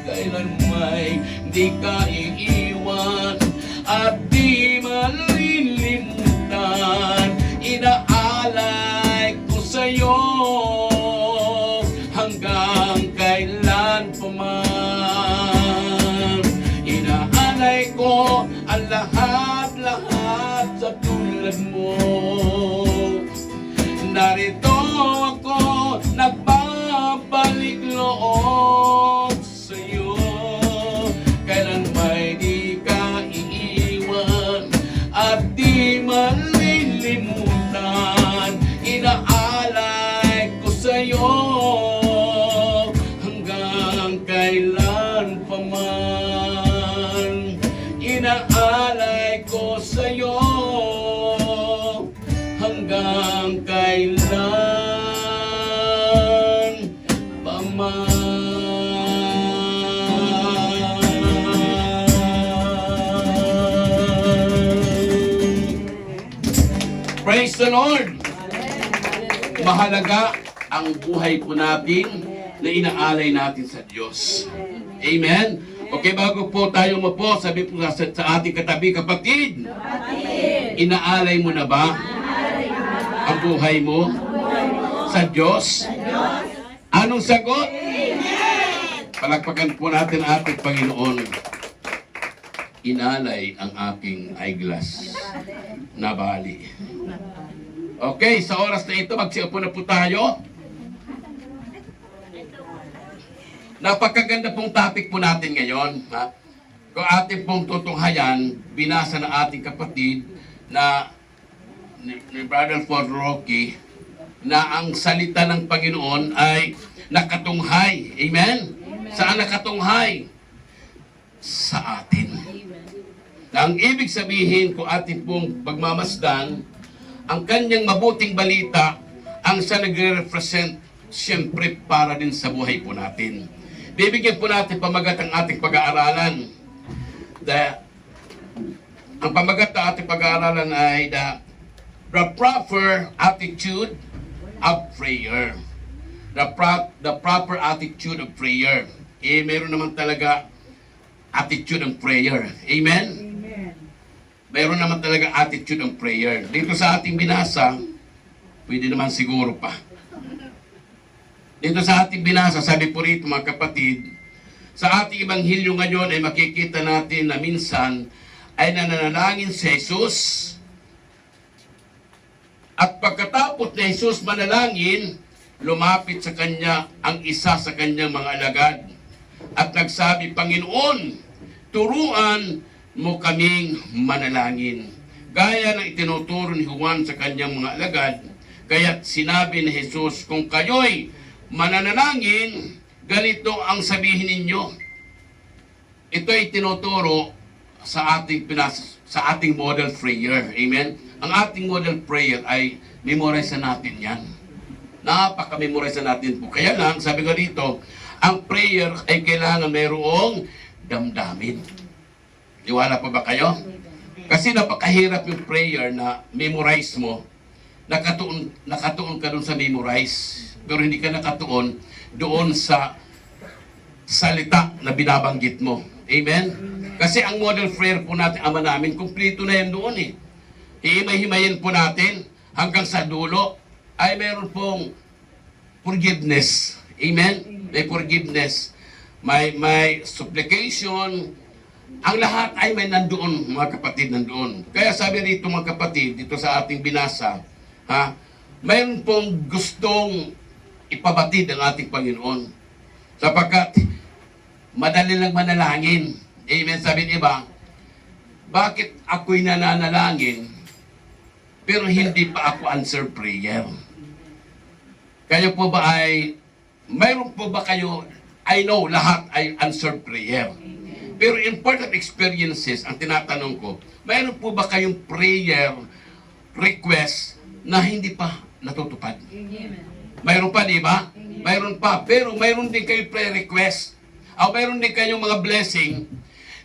Kailan may di ka iiwan at di malilimutan. Inaalay ko sa'yo hanggang kailan pa man. Inaalay ko ang lahat-lahat sa tulad mo. Narito ako nagbabalik loob sa'yo. Kailan may di ka iiwan at di malilimutan. Inaalay ko sa'yo hanggang kailan pa man. Inaalay ko sa'yo hanggang kailan pa man. Praise the Lord! Mahalaga ang buhay po natin na inaalay natin sa Diyos. Amen? Okay, bago po tayo mapo, sabi po sa ating katabi, kapatid, inaalay mo na ba ang buhay mo sa Diyos? Anong sagot? Palakpakan po natin ang ating Panginoon. Inalay ang aking eyeglass. Nabali. Okay, sa oras na ito, magsiupo na po tayo. Napakaganda pong topic po natin ngayon. Ha? Kung ating pong tutunghayan, binasa ng ating kapatid na ni Brother Ford Rocky, na ang salita ng Panginoon ay nakatunghay. Amen? Saan nakatunghay? Sa atin. Na ang ibig sabihin, kung ating pong pagmamasdan, ang kanyang mabuting balita, ang siya nagre-represent, siyempre para din sa buhay po natin. Bibigyan po natin pamagat ang ating pag-aaralan. Ang pamagat ng ating pag-aaralan ay the proper attitude of prayer. the proper attitude of prayer. Meron naman talaga attitude ng prayer. Amen? Amen. Meron naman talaga attitude ng prayer. Dito sa ating binasa, pwede naman siguro pa. Dito sa ating binasa, sabi po rito mga kapatid, sa ating Ebanghelyo ngayon ay makikita natin na minsan ay nananalangin si Jesus. At pagkatapos na Jesus manalangin, lumapit sa kanya ang isa sa kanyang mga alagad. At nagsabi, Panginoon, turuan mo kaming manalangin. Gaya ng itinuturo ni Juan sa kanyang mga alagad, kaya't sinabi ni Jesus, kung kayo'y mananalangin, ganito ang sabihin ninyo. Ito ay tinuturo sa ating model prayer. Amen? Ang ating model prayer ay memorize natin yan. Napaka-memorize natin po. Kaya lang, sabi ko dito, ang prayer ay kailangan mayroong damdamin. Iwala pa ba kayo? Kasi napakahirap yung prayer na memorize mo. Nakatuon ka doon sa memorize. Pero hindi ka nakatuon doon sa salita na binabanggit mo. Amen? Kasi ang model prayer po natin, Ama namin, kumplito na yan doon eh. Hihimay-himayin po natin hanggang sa dulo ay meron pong forgiveness. Amen? May forgiveness. May supplication. Ang lahat ay may nandoon, mga kapatid, nandoon. Kaya sabi rito mga kapatid, dito sa ating binasa, mayroon pong gustong ipabatid ang ating Panginoon. Sapagkat madali lang manalangin. Amen? Sabi ng iba, bakit ako'y nananalangin pero hindi pa ako answer prayer? Kayo po ba ay, mayroon po ba kayo, I know lahat ay answer prayer. Pero in part of experiences, ang tinatanong ko, mayroon po ba kayong prayer request na hindi pa natutupad? Mayroon pa, di ba? Mayroon pa. Pero mayroon din kayo prayer request. O mayroon din kayong mga blessing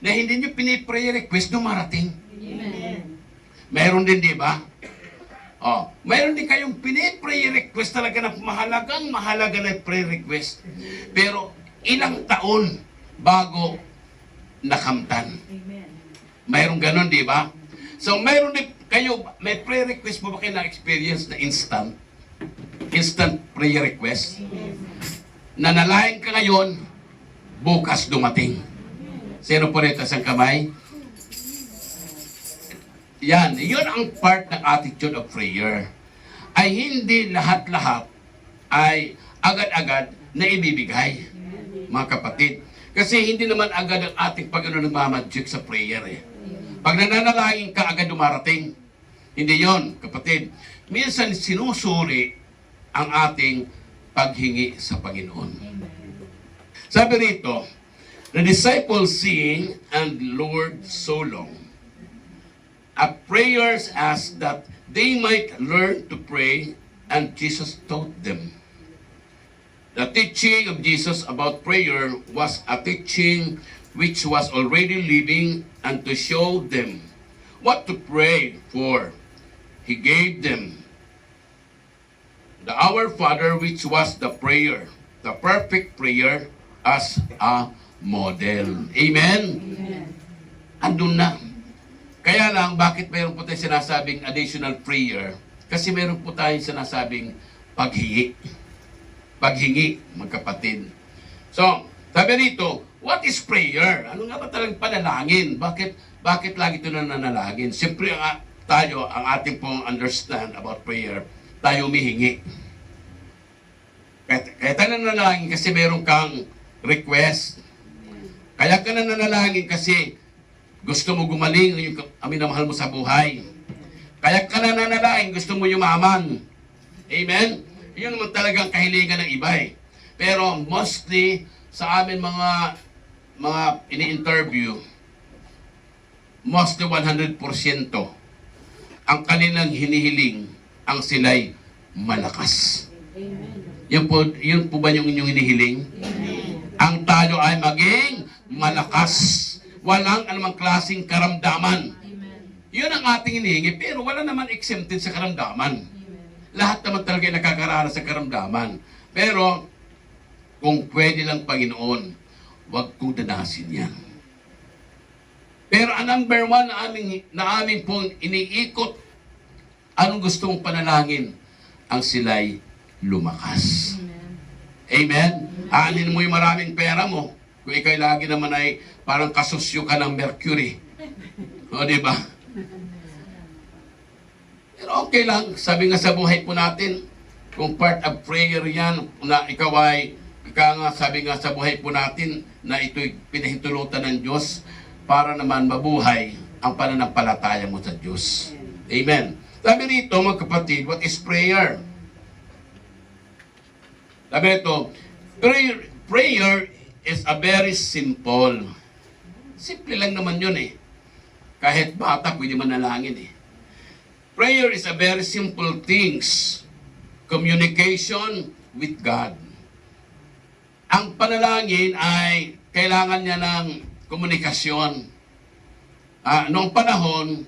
na hindi nyo piniprayer request dumarating. Mayroon din, di ba? Mayroon din kayong piniprayer request talaga na mahalaga na prayer request. Pero ilang taon bago nakamtan. Mayroon ganon, di ba? So mayroon din kayo, may prayer request po ba kayo na-experience na instant prayer request? Nanalangin ka ngayon, bukas dumating. Sino po rito sa kamay? Yan, yun ang part ng attitude of prayer. Ay hindi lahat-lahat ay agad-agad na ibibigay, mga kapatid. Kasi hindi naman agad ang ating Panginoon nagmamagic sa prayer eh. Pag nananalangin ka, agad dumarating. Hindi yon, kapatid. Minsan sinusuri ang ating paghingi sa Panginoon. Sabi rito, the disciples sing and Lord so long. Prayers asked that they might learn to pray, and Jesus taught them. The teaching of Jesus about prayer was a teaching which was already living, and to show them what to pray for, He gave them the Our Father, which was the prayer, the perfect prayer, as a model. Amen? Andun na. Kaya lang, bakit mayroon po tayong sinasabing additional prayer? Kasi mayroon po tayong sinasabing paghingi. Paghingi, magkapatid. So, sabi rito, what is prayer? Ano nga ba talagang panalangin? Bakit lagi ito na nanalangin? Siyempre, ang ating pong understand about prayer, tayo humihingi. Kaya tayo nanalangin kasi mayroon kang request. Kaya ka nanalangin kasi gusto mo gumaling yung minamahal mo sa buhay. Kaya ka nananalangin, gusto mo yumaman. Amen? Yun naman talagang kahilingan ng iba eh. Pero mostly sa amin mga ini-interview, mostly 100% ang kanilang hinihiling ang sila'y malakas. Yun po ba yung inyong hinihiling? Ang tayo ay maging malakas. Walang anumang klaseng karamdaman. Yun ang ating hinihingi, pero wala naman exempted sa karamdaman. Lahat naman talaga ay nakakaranas sa karamdaman. Pero, kung pwede lang Panginoon, huwag kong danasin yan. Pero ang number one na aming pong iniikot, anong gusto mong panalangin? Ang sila'y lumakas. Amen? Aanin mo yung maraming pera mo. Kung ikaw lagi naman ay parang kasusyo ka ng Mercury. O, di ba? Pero okay lang. Sabi nga sa buhay po natin, kung part of prayer yan, na ikaw ay, sabi nga sa buhay po natin, na ito'y pinahintulutan ng Diyos para naman mabuhay ang pananampalataya mo sa Diyos. Amen. Sabi rito, mga kapatid, what is prayer? Sabi rito, prayer is a very simple. Simple lang naman yun eh. Kahit bata, pwede manalangin eh. Prayer is a very simple things. Communication with God. Ang panalangin ay kailangan niya ng komunikasyon. Noong panahon,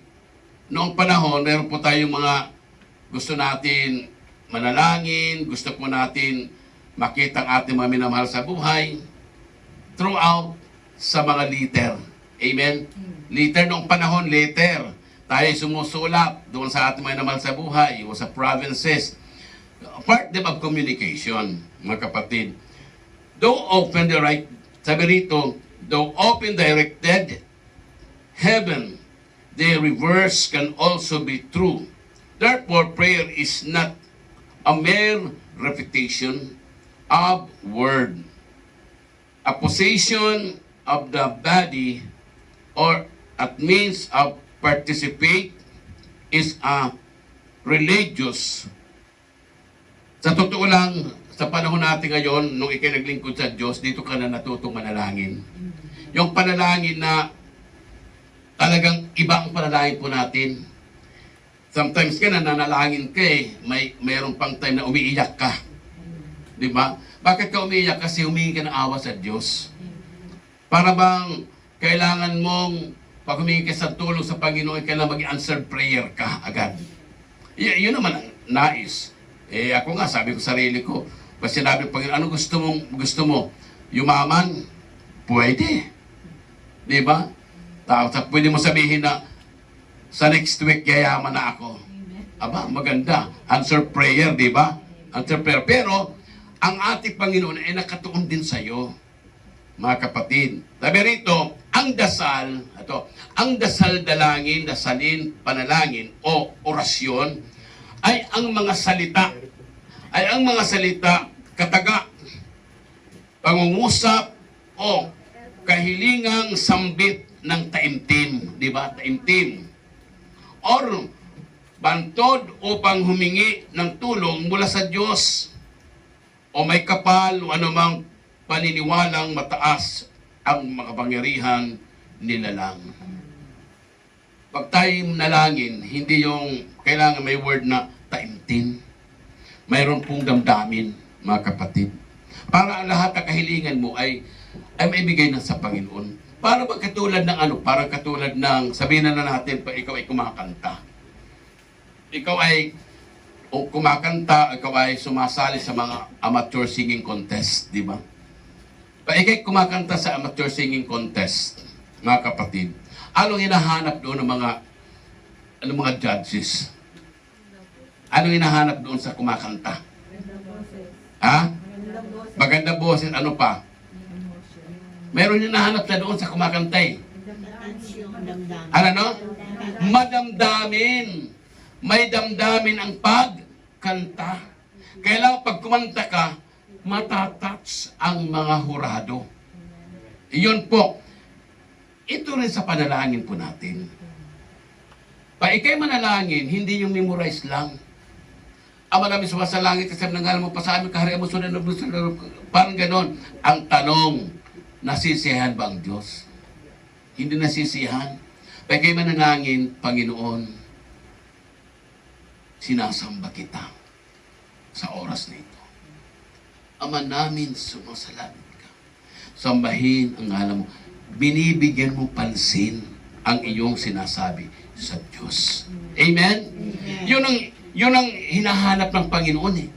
meron po tayong mga gusto natin manalangin, gusto po natin makita ang ating mga minamahal sa buhay throughout sa mga letter. Amen? Letter noong panahon, letter. Tayo sumusulat doon sa ating mga minamahal sa buhay o sa provinces. Part them of communication, mga kapatid. Though often directed, heaven, the reverse can also be true. Therefore, prayer is not a mere repetition of word, a possession of the body, or at means of participate is a religious. Sa totoo lang, sa panahon natin ngayon, nung ikay naglingkod sa Diyos, dito ka na natutong manalangin. Yung panalangin na talagang iba ang panalangin po natin. Sometimes ka na nanalangin ka eh, mayroon pang time na umiiyak ka. Di ba? Bakit ka umiiyak? Kasi humingi ka ng awa sa Diyos. Para bang kailangan mong, pag humingi ka sa tulong sa Panginoon, kailangan mag-answered prayer ka agad. Yun naman ang nais. Ako nga, sabi ko sarili ko, pag sinabi ng Panginoon, ano gusto mo? Yumaman? Pwede. Di ba? Tapos pwede mo sabihin na, sa next week, yayaman na ako. Aba, maganda. Answer prayer, di ba? Answer prayer. Pero, ang ating Panginoon ay nakatuon din sa iyo, mga kapatid. Sabi rito, ang dasal, ang dasal dalangin, dasalin, panalangin, o orasyon, ay ang mga salita, kataga, pangungusap, o kahilingang sambit ng taimtim, di ba? Taimtim. Or bantod upang humingi ng tulong mula sa Diyos, o may kapal o anumang paniniwalang mataas ang makapangyarihan nila lang. Pag tayo nalangin, hindi yung kailangan may word na taimtim. Mayroon pong damdamin, mga kapatid. Para ang lahat ng kahilingan mo ay maibigay na sa Panginoon. Para bang katulad ng parang katulad ng, sabihin na natin, ikaw ay kumakanta. Ikaw ay kumakanta, ikaw ay sumasali sa mga amateur singing contest, di ba? Pag ikaw ay kumakanta sa amateur singing contest, mga kapatid, anong hinahanap doon ng mga judges? Anong hinahanap doon sa kumakanta? Ha? Maganda boses, ano pa? Meron hinahanap sa doon sa kumakanta eh. Ano? Madamdamin. May damdamin ang pagkanta. Kailangan pag kumanta ka, matatouch ang mga hurado. Iyon po. Ito rin sa panalangin po natin. Pa ikay manalangin, hindi yung memorize lang. Ama namin sumasalangit kasi nangalan mo pa sa amin, kaharian mo sunod, parang ganon. Ang tanong, nasisiyahan ba ang Diyos? Hindi nasisiyahan. Pa ikay manalangin, Panginoon, sinasamba kita sa oras na ito. Ama namin, sumasalangit ka. Sambahin ang ngalan mo. Binibigyan mo pansin ang iyong sinasabi sa Diyos. Amen? Yun ang hinahanap ng Panginoon eh.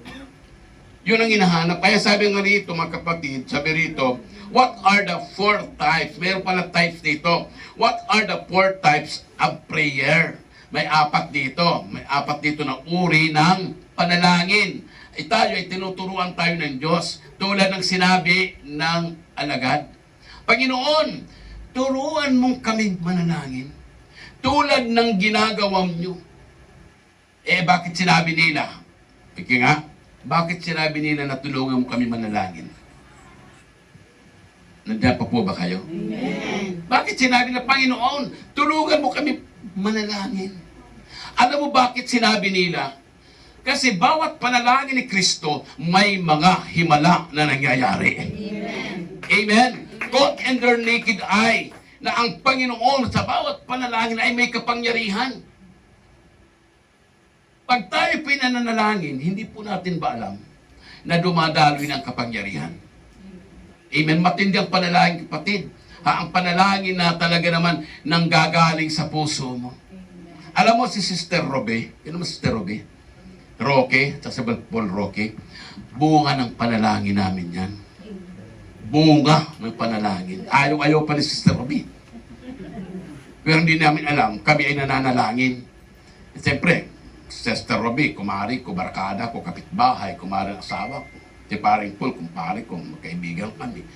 Yun ang hinahanap. Kaya sabi nga rito, mga kapatid, sabi rito, what are the 4 types? Meron pala types dito. What are the 4 types of prayer? May 4 dito. May 4 dito na uri ng panalangin. Tayo ay tinuturuan tayo ng Diyos tulad ng sinabi ng alagad. Panginoon, turuan mong kaming manalangin tulad ng ginagawa nyo. Bakit sinabi nila? Bakit sinabi nila na tulungan mo kami manalangin? Nandiyan pa po ba kayo? Amen. Bakit sinabi na, Panginoon, tulungan mo kami manalangin? Alam mo bakit sinabi nila? Kasi bawat panalangin ni Kristo, may mga himala na nangyayari. Amen. Amen. God and their naked eye, na ang Panginoon sa bawat panalangin ay may kapangyarihan. Pag tayo pinananalangin, hindi po natin ba alam na dumadaloy ng kapangyarihan? Amen. Matindi ang panalangin, kapatid. Ang panalangin na talaga naman nanggagaling sa puso mo. Alam mo si Sister Robe, yun naman Sister Robe, Roque, sa Paul Roque, bunga ng panalangin namin yan. Bunga ng panalangin. Ayaw pa ni Sister Robe. Pero hindi namin alam, kami ay nananalangin. Siyempre, Sister Robe, kumari ko, barkada ko, kapitbahay, kumari ang asawa ko. Si paring Paul, kumpare ko, magkaibigan kami.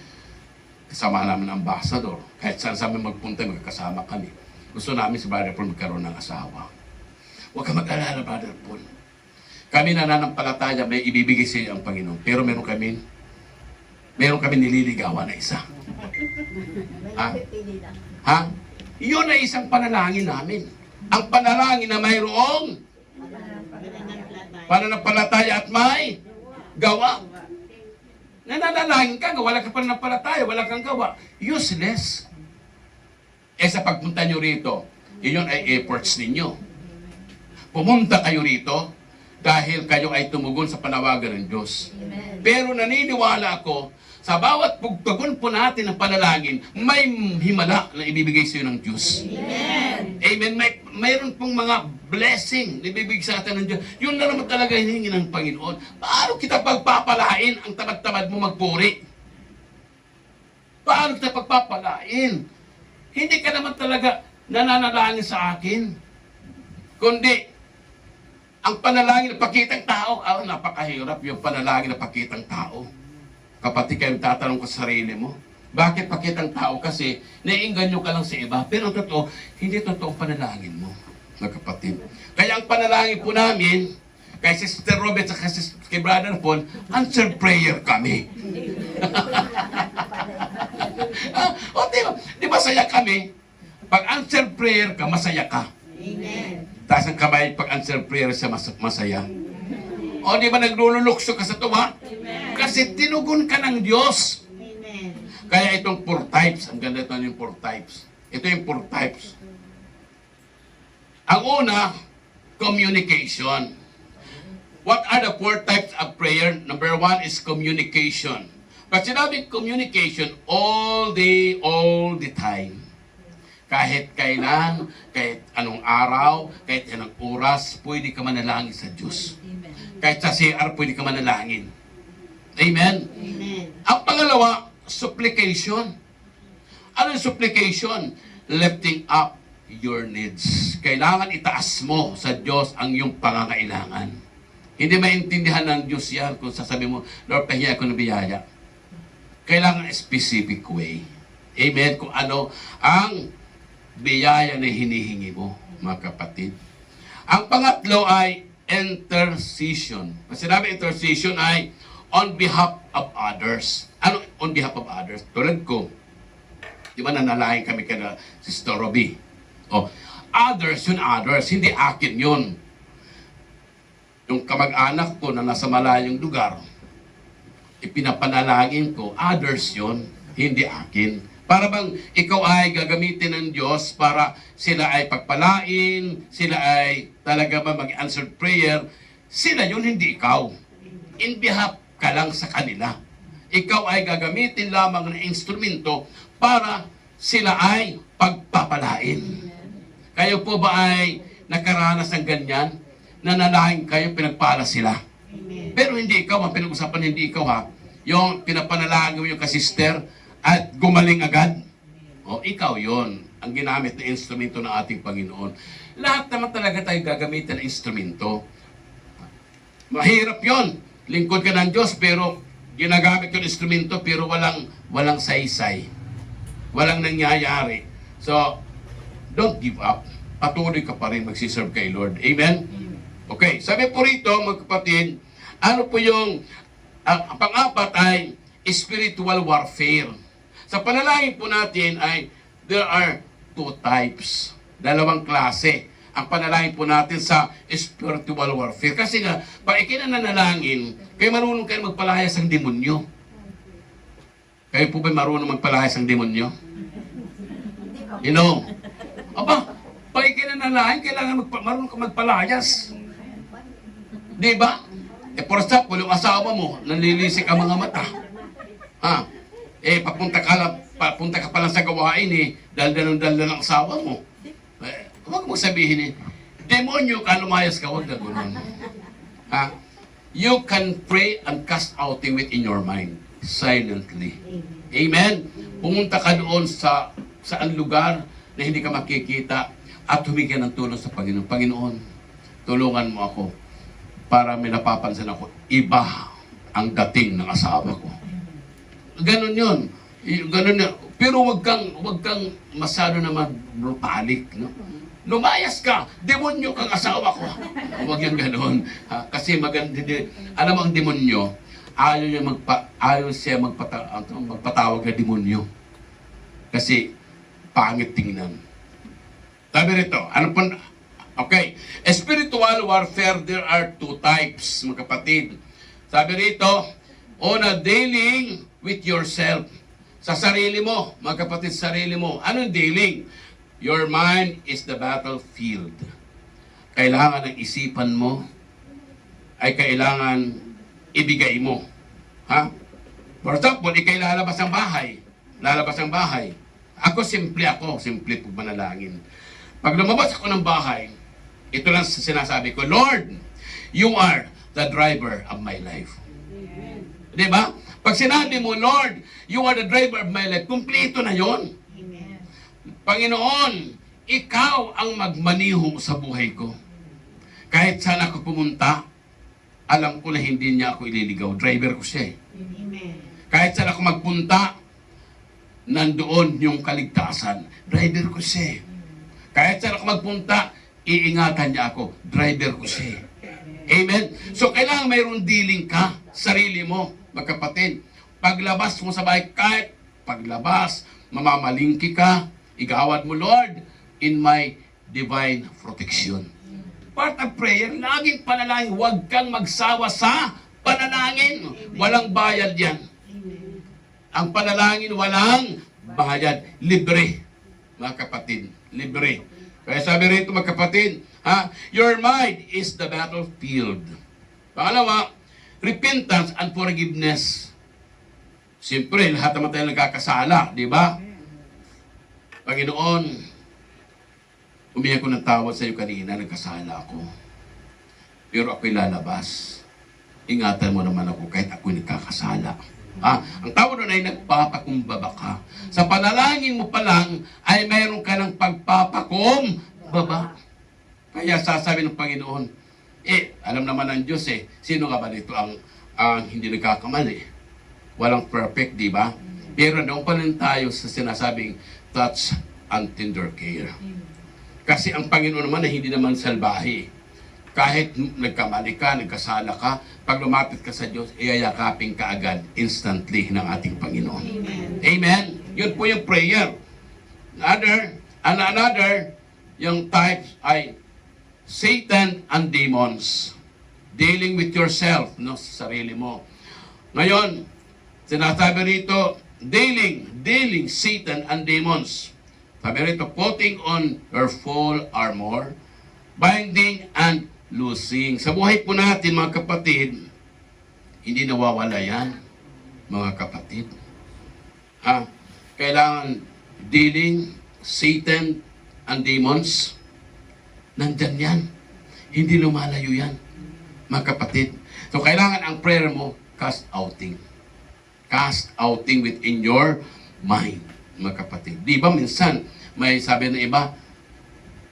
Kasama namin ang ambassador. Kahit saan sa amin magpunta, magkakasama kami. Gusto namin si Brother Paul magkaroon ng asawa. Huwag ka mag-alala, Brother Paul. Kami nananampalataya, may ibibigay sa iyo ang Panginoon. Pero meron kami nililigawan na isa. Ha? Iyon ay isang panalangin namin. Ang panalangin na mayroong pananampalataya at may gawa. Nananalangin ka, wala ka pananampalataya, wala kang gawa. Useless. Sa pagpunta nyo rito, iyon ay efforts ninyo. Pumunta kayo rito, dahil kayo ay tumugon sa panawagan ng Diyos. Amen. Pero naniniwala ako, sa bawat pagtugon po natin ng panalangin, may himala na ibibigay sa iyo ng Diyos. Amen. Amen. Mayroon pong mga blessing na ibibigay sa atin ng Diyos. Yun na naman talaga hinihingi ng Panginoon. Paano kita pagpapalain ang tamad-tamad mo magpuri? Paano kita pagpapalain? Hindi ka naman talaga nananalangin sa akin. Kundi, ang panalangin na pakitang tao, napakahirap yung panalangin na pakitang tao. Kapatid, kayo tatanong ko sa sarili mo, bakit pakitang tao? Kasi naiinganyo ka lang sa iba. Pero ang totoo, hindi totoo ang panalangin mo, mga kapatid. Kaya ang panalangin po namin, kay Sister Robert at kay Brother Paul, answered prayer kami. Di ba saya kami? Pag answered prayer ka, masaya ka. Amen. Taas ang kamay, pag answer prayer siya masaya. O di ba naglululukso ka sa tuwa? Amen. Kasi tinugon ka ng Diyos. Amen. Kaya itong 4 types, ang ganda ito yung 4 types. Ito yung 4 types. Ang una, communication. What are the 4 types of prayer? Number 1 is communication. Pag sinabing communication, all day, all the time. Kahit kailan, kahit anong araw, kahit anong oras, pwede ka manalangin sa Diyos. Amen. Kahit sa CR, pwede ka manalangin. Amen? Amen. Ang pangalawa, supplication. Ano yung supplication? Lifting up your needs. Kailangan itaas mo sa Diyos ang iyong pangangailangan. Hindi maintindihan ng Diyos yan kung sasabi mo, Lord, pahiya ko ng biyaya. Kailangan specific way. Amen? Kung ano ang biyaya na hinihingi mo, mga kapatid. Ang pangatlo ay intercession. Pag sinabi intercession ay on behalf of others. Ano on behalf of others? Tulad ko, di ba nanalangin kami kada Sister Robbie? Others, yun others, hindi akin yun. Yung kamag-anak ko na nasa malayong lugar, ipinapanalangin ko, others yun, hindi akin. Para bang ikaw ay gagamitin ng Diyos para sila ay pagpalain, sila ay talaga ba mag-answered prayer, sila yun, hindi ikaw. In behalf ka lang sa kanila. Ikaw ay gagamitin lamang ng instrumento para sila ay pagpapalain. Kayo po ba ay nakaranas ng ganyan? Nanalangin kayo, pinagpala sila. Amen. Pero hindi ikaw, ang pinag-usapan hindi ikaw ha. Yung pinapanalangin mo yung kasister at gumaling agad. O, ikaw yon ang ginamit na instrumento ng ating Panginoon. Lahat naman talaga tayo gagamitin ng instrumento. Mahirap yon. Lingkod ka ng Diyos, pero ginagamit yung instrumento, pero walang saysay. Walang nangyayari. So, don't give up. Patuloy ka pa rin magsiserve kay Lord. Amen? Okay, sabi po rito, mga kapatid, ano po yung, ang pang-apat ay spiritual warfare. Sa panalangin po natin ay, there are two types, dalawang klase. Ang panalangin po natin sa spiritual warfare. Kasi nga, pag ikinanalangin, kayo marunong kayo magpalayas ng demonyo. Kayo po ba marunong magpalayas ng demonyo? You know? Aba, pag ikinanalangin, kailangan marunong ka magpalayas. Di ba? For example, yung asawa mo, nanlilisik ang mga mata. Ha? Papunta ka pa lang sa gawain dal-dal ng asawa mo. Huwag mo sabihin demonyo ka, lumayas ka, huwag na gano'n. Ha? You can pray and cast out it in your mind, silently. Amen? Pumunta ka doon sa saan lugar na hindi ka makikita at humingi ng tulong sa Panginoon. Panginoon, tulungan mo ako para may napapansin ako, iba ang dating ng asawa ko. Ganon yun. Ganon yun. Pero wag kang masyado na mag-brutalik, no? Lumayas ka! Demonyo kang asawa ko! Huwag yung ganon. Kasi maganda din. Alam mo ang demonyo, ayaw siya magpatawag na demonyo. Kasi pangit tingnan. Sabi rito, ano po? Okay. Spiritual warfare, there are two types, mga kapatid. Sabi rito, una, dealing with yourself. Sa sarili mo, mga kapatid, sarili mo. Anong dealing? Your mind is the battlefield. Kailangan ng isipan mo ay kailangan ibigay mo. Ha? For example, ikay lalabas ang bahay. Lalabas ang bahay. Simple po manalangin. Pag lumabas ako ng bahay, ito lang sinasabi ko, Lord, you are the driver of my life. Diba? Pag sinabi mo, Lord, you are the driver of my life, kumpleto na yon. Panginoon, ikaw ang magmaniho sa buhay ko. Kahit saan ako pumunta, alam ko na hindi niya ako ililigaw. Driver ko siya. Kahit saan ako magpunta, nandoon yung kaligtasan. Driver ko siya. Kahit saan ako magpunta, iingatan niya ako. Driver ko siya. Amen? So, kailangan mayroong dealing ka, sarili mo, magkapatid. Paglabas mo sa bahay, kahit paglabas, mamamalingki ka, igawad mo, Lord, in my divine protection. Part of prayer, laging panalangin, huwag kang magsawa sa panalangin. Walang bayad yan. Ang panalangin, walang bayad. Libre, mga kapatid. Libre. Kaya sabi rito, mga kapatid, your mind is the battlefield. Pangalawa, repentance and forgiveness. Siyempre, lahat naman tayo nagkakasala, di ba? Panginoon, umiyak ko ng tawad sa iyo kanina, nagkasala ako. Pero ako'y lalabas. Ingatan mo naman ako kahit ako'y nagkakasala. Ang tawad doon ay nagpapakumbaba ka. Sa panalangin mo pa lang, ay mayroon ka ng pagpapakumbaba. Kaya sasabi ng Panginoon, alam naman ng Diyos sino nga ba dito ang hindi nagkakamali? Walang perfect, di ba? Pero doon pa rin tayo sa sinasabing touch and tender care. Kasi ang Panginoon naman ay hindi naman salbahe. Kahit nagkamali ka, nagkasala ka, pag lumapit ka sa Diyos, iyayakapin ka agad, instantly ng ating Panginoon. Amen? Yun po yung prayer. Another, yung types ay Satan and demons. Dealing with yourself, no, sa sarili mo. Ngayon, sinasabi rito, dealing Satan and demons. Sabi rito, putting on your full armor, binding and loosing. Sa buhay po natin, mga kapatid, hindi nawawala yan, mga kapatid. Kailangan dealing Satan and demons. Nandyan yan. Hindi lumalayo yan, mga kapatid. So, kailangan ang prayer mo, cast outing. Cast outing within your mind, mga kapatid. Di ba minsan, may sabi ng iba,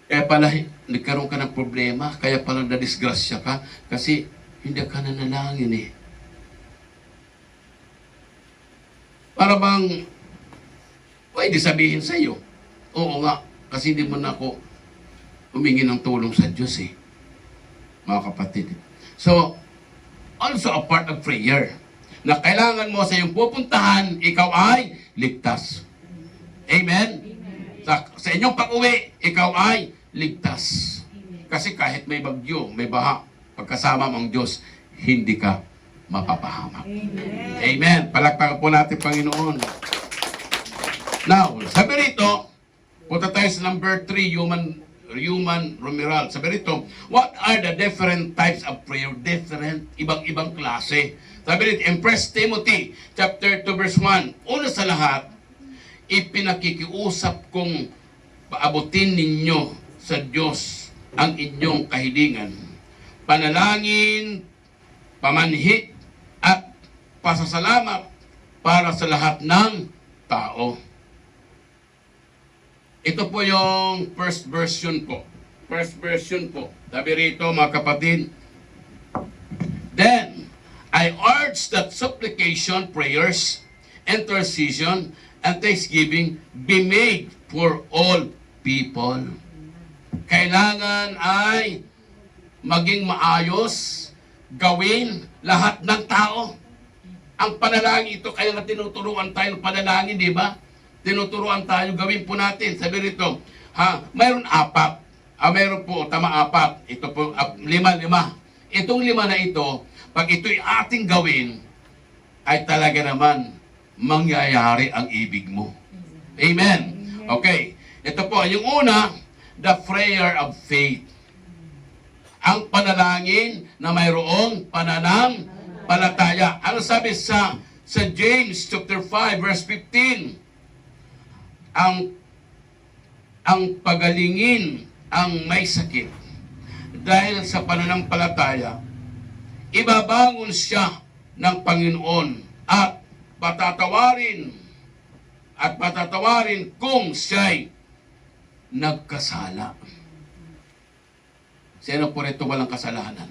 kaya pala nagkaroon ka ng problema, kaya pala nadisgrasya ka, kasi hindi ka nanalangin eh. Para bang, pwede sabihin sa iyo, oo nga, kasi hindi mo na ako humingi ng tulong sa Diyos eh, mga kapatid. So, also a part of prayer, na kailangan mo sa iyong pupuntahan, ikaw ay ligtas. Amen? Sa inyong pag-uwi, ikaw ay ligtas. Kasi kahit may bagyo, may baha, pagkasama mo ang Diyos, hindi ka mapapahamak. Amen. Palakpakan po natin, Panginoon. Now, sabi rito, punta tayo sa number 3, human rumeral. Sabi rito, what are the different types of prayer? Different, ibang-ibang klase. Sabi rito, in 1 Timothy chapter 2 verse 1, una sa lahat, ipinakikiusap kong paabutin ninyo sa Diyos ang inyong kahilingan, panalangin, pamanhik, at pasasalamat para sa lahat ng tao. Ito po yung first version po. First version po. Sabi rito, mga kapatid, then, I urge that supplication, prayers, intercession, and thanksgiving be made for all people. Kailangan ay maging maayos, gawin lahat ng tao. Ang panalangin ito, kaya nga tinuturuan tayo ng panalangin, di ba? Tinuturuan tayo, gawin po natin. Sabi rito, mayroon 4. Mayroon po, tama 4. Ito po, 5. Itong 5 na ito, pag ito'y ating gawin, ay talaga naman mangyayari ang ibig mo. Amen. Okay. Ito po, yung una, the prayer of faith. Ang panalangin na mayroong pananampalataya. Ano sabi sa James chapter 5 verse 15? Ang pagalingin ang may sakit dahil sa pananampalataya, ibabangon siya ng Panginoon at patatawarin kung siya'y nagkasala. Sino po rito walang kasalanan?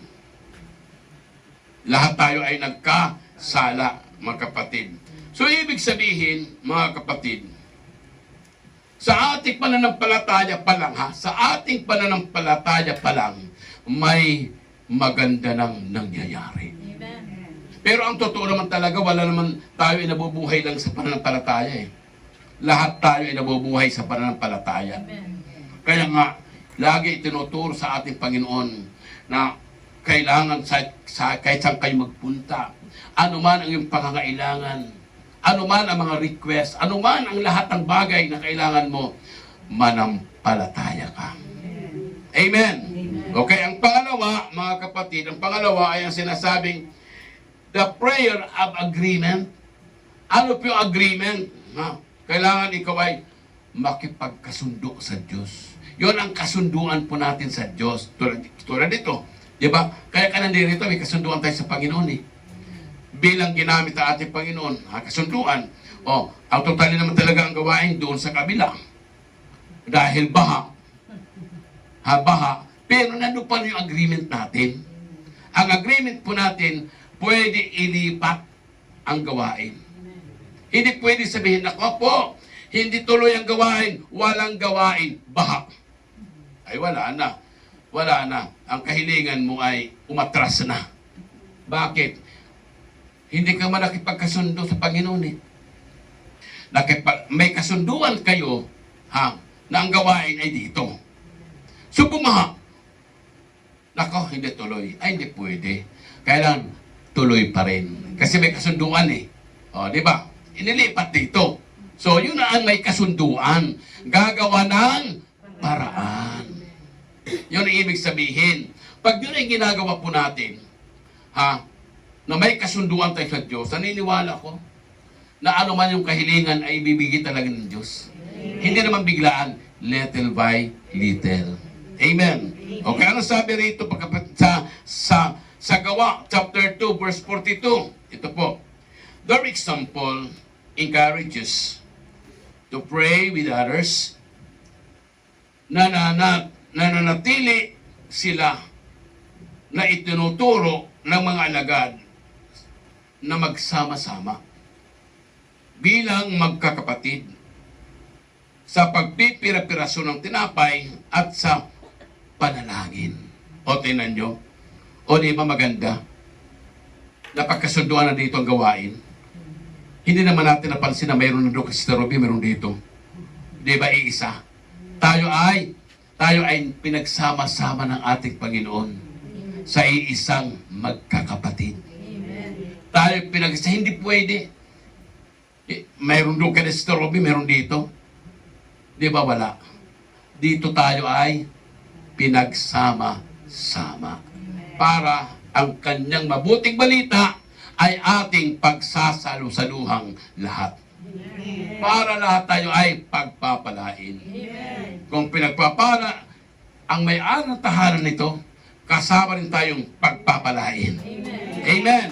Lahat tayo ay nagkasala, mga kapatid. So, ibig sabihin, mga kapatid, sa ating pananampalataya pa lang, sa ating pananampalataya pa lang, may maganda nang nangyayari. Pero ang totoo naman talaga, wala naman tayo ay nabubuhay lang sa pananampalataya eh. Lahat tayo ay nabubuhay sa pananampalataya. Kaya nga, lagi itinuturo sa ating Panginoon na kailangan kahit saan kayo magpunta, ano man ang iyong pangangailangan, ano man ang mga request, ano man ang lahat ng bagay na kailangan mo, manampalataya ka. Amen. Okay, ang pangalawa, mga kapatid, ang pangalawa ay ang sinasabing the prayer of agreement. Ano po yung agreement? Kailangan ikaw ay makipagkasundo sa Diyos. Yon ang kasunduan po natin sa Diyos. Tulad dito, di ba? Kaya ka nandito, may kasunduan tayo sa Panginoon eh. Bilang ginamit ang ating Panginoon, kasunduan. Ang totalin naman talaga ang gawain doon sa kabila. Dahil baha. Pero nandun pa yung agreement natin. Ang agreement po natin, pwede ilipat ang gawain. Hindi pwede sabihin, ako po, hindi tuloy ang gawain, walang gawain, baha. Ay wala na. Wala na. Ang kahilingan mo ay umatras na. Bakit? Hindi ka man nakipagkasundo sa Panginoon eh. May kasunduan kayo, na ang gawain ay dito. So bumaha. Nako, hindi tuloy. Ay, hindi pwede. Kailan tuloy pa rin. Kasi may kasunduan eh. Di ba? Inilipat dito. So, yun na ang may kasunduan. Gagawa ng paraan. Yun ang ibig sabihin. Pag yun ay ginagawa po natin, na may kasunduan tayo sa Diyos, naniniwala ko na ano man yung kahilingan ay ibibigay talaga ng Diyos. Hindi naman biglaan, little by little. Amen. Okay, ano sabi rito sa Sa Gawa, chapter 2, verse 42. Ito po. Their example encourages to pray with others, nananatili sila na itinuturo ng mga alagad na magsama-sama bilang magkakapatid sa pagpipira-piraso ng tinapay at sa panalangin. O tinan nyo, o di ba maganda? Napagkasunduan na dito ang gawain. Hindi naman natin napansin na mayroon na doon kasi Sister Ruby, mayroon dito. Di ba iisa? Tayo ay pinagsama-sama ng ating Panginoon sa iisang magkakapatid. Tayo hindi pwede. Mayroon doon kay Sister Ruby, mayroon dito. Di ba wala? Dito tayo ay pinagsama-sama para ang kanyang mabuting balita ay ating pagsasalu-saluhang lahat. Para lahat tayo ay pagpapalain. Kung pinagpapala ang may-ari ng tahanan nito, kasama rin tayong pagpapalain. Amen.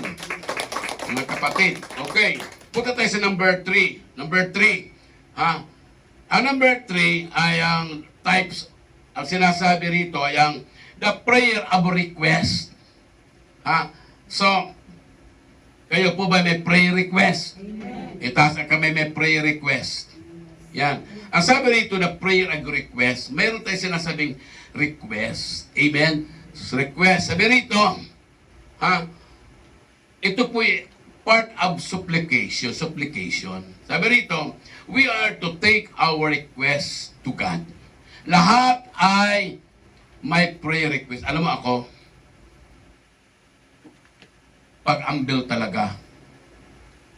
Mga kapatid, okay. Punta tayo sa number 3. Number 3. Ang number 3 ay ang types, ang sinasabi rito ay ang the prayer of request. So, kayo po ba may prayer request? Itaas ang kamay, may prayer request. Yan. Ang sabi rito na prayer and request, mayroon tayo sinasabing request. Amen? Request. Sabi rito, ito po part of supplication. Sabi rito, we are to take our request to God. Lahat ay may prayer request. Alam mo ako, pag-ambil talaga,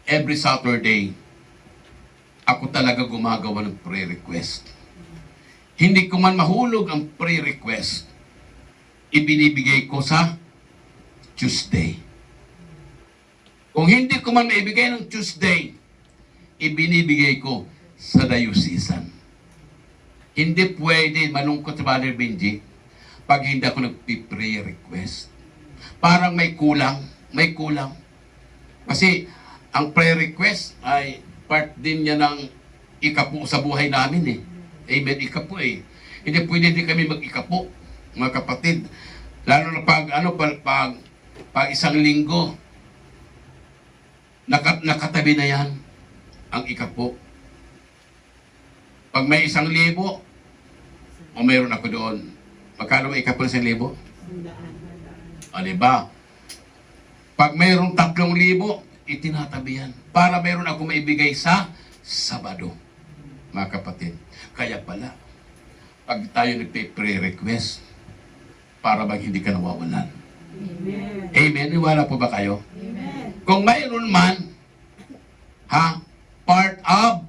every Saturday, ako talaga gumagawa ng prayer request. Hindi ko man mahulog ang prayer request, ibinibigay ko sa Tuesday. Kung hindi ko man maibigay ng Tuesday, ibinibigay ko sa diocesan. Hindi pwede malungkot sa Brother Benji pag hindi ako nagpi-prayer request. Parang may kulang. Kasi ang prayer request ay part din niya ng ikapo sa buhay namin eh. Amen, ikapo eh. Hindi pwede din kami mag-ikapo, mga kapatid. Lalo na pag isang linggo, nakatabi na yan ang ikapo. Pag may 1,000, o mayroon ako doon, magkano may ikapo ng 1,000? O diba? Pag mayroong 3,000, itinatabi yan. Para mayroon ako maibigay sa Sabado. Mga kapatid. Kaya pala, pag tayo nagpe-prayer request, para bang hindi ka nawawalan. Amen. Amen. Iwala po ba kayo? Amen. Kung mayroon man, part of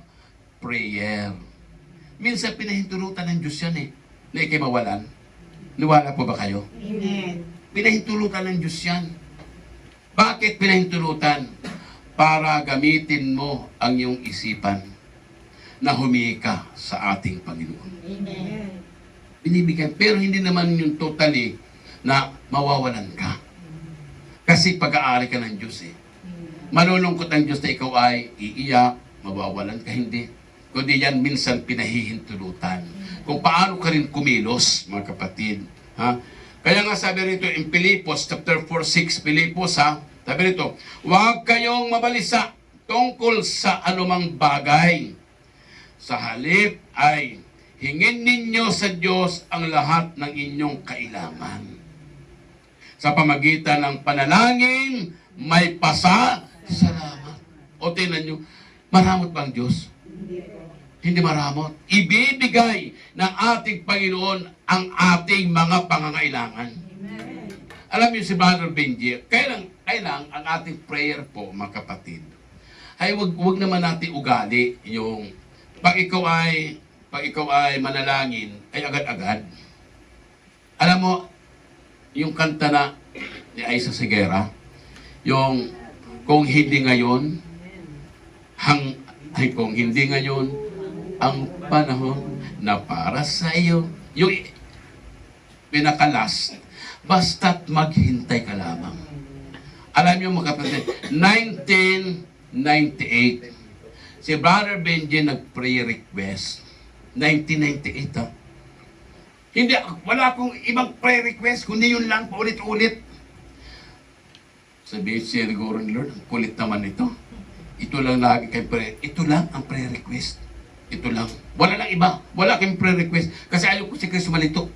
prayer. Minsan pinahintulutan ng Diyos yan eh, na ikay mawalan. Niwala po ba kayo? Amen. Pinahintulutan ng Diyos yan. Bakit pinahintulutan? Para gamitin mo ang iyong isipan na humingi ka sa ating Panginoon. Amen. Binibigyan. Pero hindi naman yung totally na mawawalan ka. Kasi pag-aari ka ng Diyos eh. Malulungkot ang Diyos na ikaw ay iiyak, mawawalan ka, hindi. Kundi yan minsan pinahihintulutan. Kung paano ka rin kumilos, mga kapatid. Kaya nga sabi rito in Pilipos, chapter 4:6, Pilipos sabi rito, huwag kayong mabalisa tungkol sa anumang bagay. Sa halip ay hingin ninyo sa Diyos ang lahat ng inyong kailangan. Sa pamagitan ng panalangin, may pasasalamat. O tingnan nyo, maramot bang Diyos? Hindi maramot. Ibibigay ng ating Panginoon ang ating mga pangangailangan. Amen. Alam niyo si Brother Benji, kailang ang ating prayer po, mga kapatid, ay wag naman natin ugali yung pag ikaw ay manalangin, ay agad-agad. Alam mo, yung kanta na ni Aisa Segura, yung kung hindi ngayon, kung hindi ngayon, ang panahon na para sa iyo, yung pinakalas, Basta't maghintay ka lamang. Alam niyo mga kapatid, 1998, si Brother Benji nag-pre-request. 1998 ha. Hindi, wala akong ibang pre-request, kundi yun lang, paulit-ulit. Sabihin siya siguro ni Lord, ang kulit naman ito. Ito lang lagi kay ito lang ang pre-request. Ito lang. Wala lang iba. Wala kayong pre-request. Kasi ayaw ko si Kristo malito.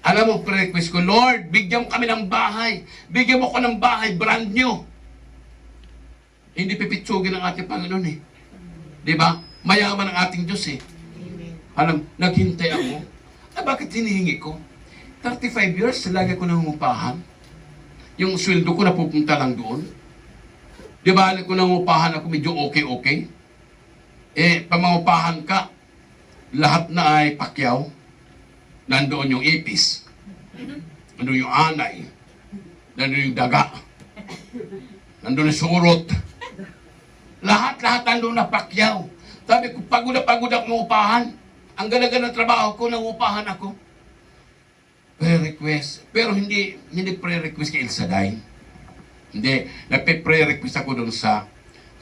Alam mo, pre-request ko, Lord, bigyan mo kami ng bahay. Bigyan mo ko ng bahay, brand new. Hindi pipitsugin ang ating Panginoon eh. Di ba? Mayaman ang ating Diyos eh. Alam, naghintay ako. Bakit hinihingi ko? 35 years, lagi ko nangungupahan. Yung sweldo ko napupunta lang doon. Di ba, ko nangungupahan ako, medyo okay. Pamangupahan ka, lahat na ay pakyaw. Nandoon yung ipis. Nandoon yung anay. Nandoon yung daga. Nandoon yung surot. Lahat nandoon na pakyaw. Sabi ko, pagod ako mangupahan. Ang ganda ng trabaho ko, nangupahan ako. Pre-request. Pero hindi pre-request kay El Shaddai. Hindi. Nagpe-pre-request ako doon sa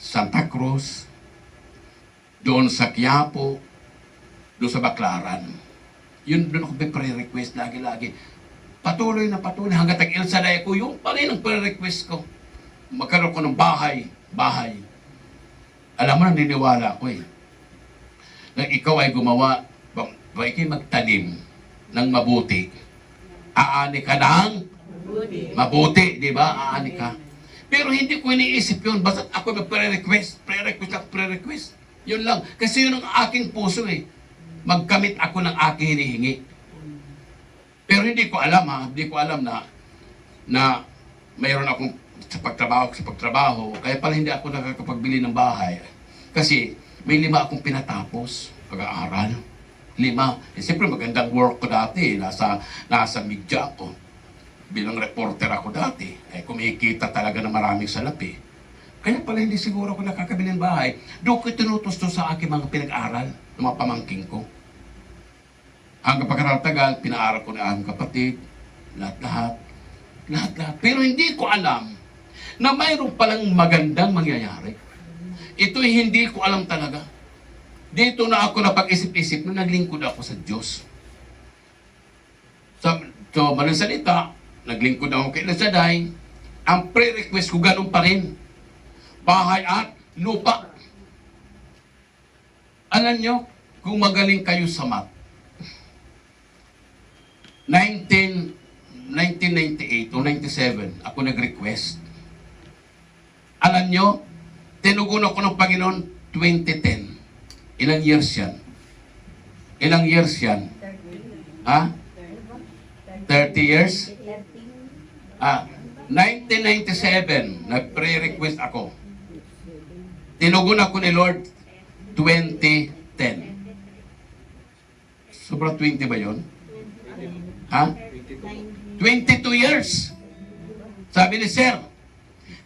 Santa Cruz, doon sa Quiapo, doon sa Baclaran. Yun doon ako pre-request lagi-lagi. Patuloy hanggat ang El Shaddai ko, yung pa rin ang pre-request ko. Magkaroon ko ng bahay. Alam mo, naniniwala ko eh. Na ikaw ay gumawa, ba ikay magtanim ng mabuti. Aani ka ng mabuti, di ba? Aani ka. Pero hindi ko iniisip yun. Basta ako may pre-request. Yun lang. Kasi yun ang aking puso eh. Magkamit ako ng aking hinihingi. Pero hindi ko alam na mayroon akong sa pagtrabaho. Kaya pala hindi ako nakakapagbili ng bahay. Kasi may 5 akong pinatapos pag-aaral. 5. Siyempre magandang work ko dati. Nasa media ako. Bilang reporter ako dati. Kumikita talaga ng maraming salapi. Kaya pala hindi siguro ako nakakabili ng bahay. Doon ko tinutusto sa aking mga pinag-aral ng mga pamangking ko. Hanggang pagkatagal, pinaaral ko na aking kapatid. Lahat-lahat. Pero hindi ko alam na mayroon palang magandang mangyayari. Ito'y hindi ko alam talaga. Dito na ako napag-isip-isip na naglingkod ako sa Diyos. So malang salita, naglingkod ako kay El Shaddai. Ang pre-request ko ganun pa rin. Bahay at lupa. Alam nyo, kung magaling kayo sa math, 1998 o 97, ako nag-request. Alam nyo, tinugon ako ng Panginoon 2010. Ilang years yan? Ha? 30 years? 1997, nag-pre-request ako. Tinugon ako ni Lord 2010. Sobra 20 ba yun? Ha? 22 years. Sabi ni Sir,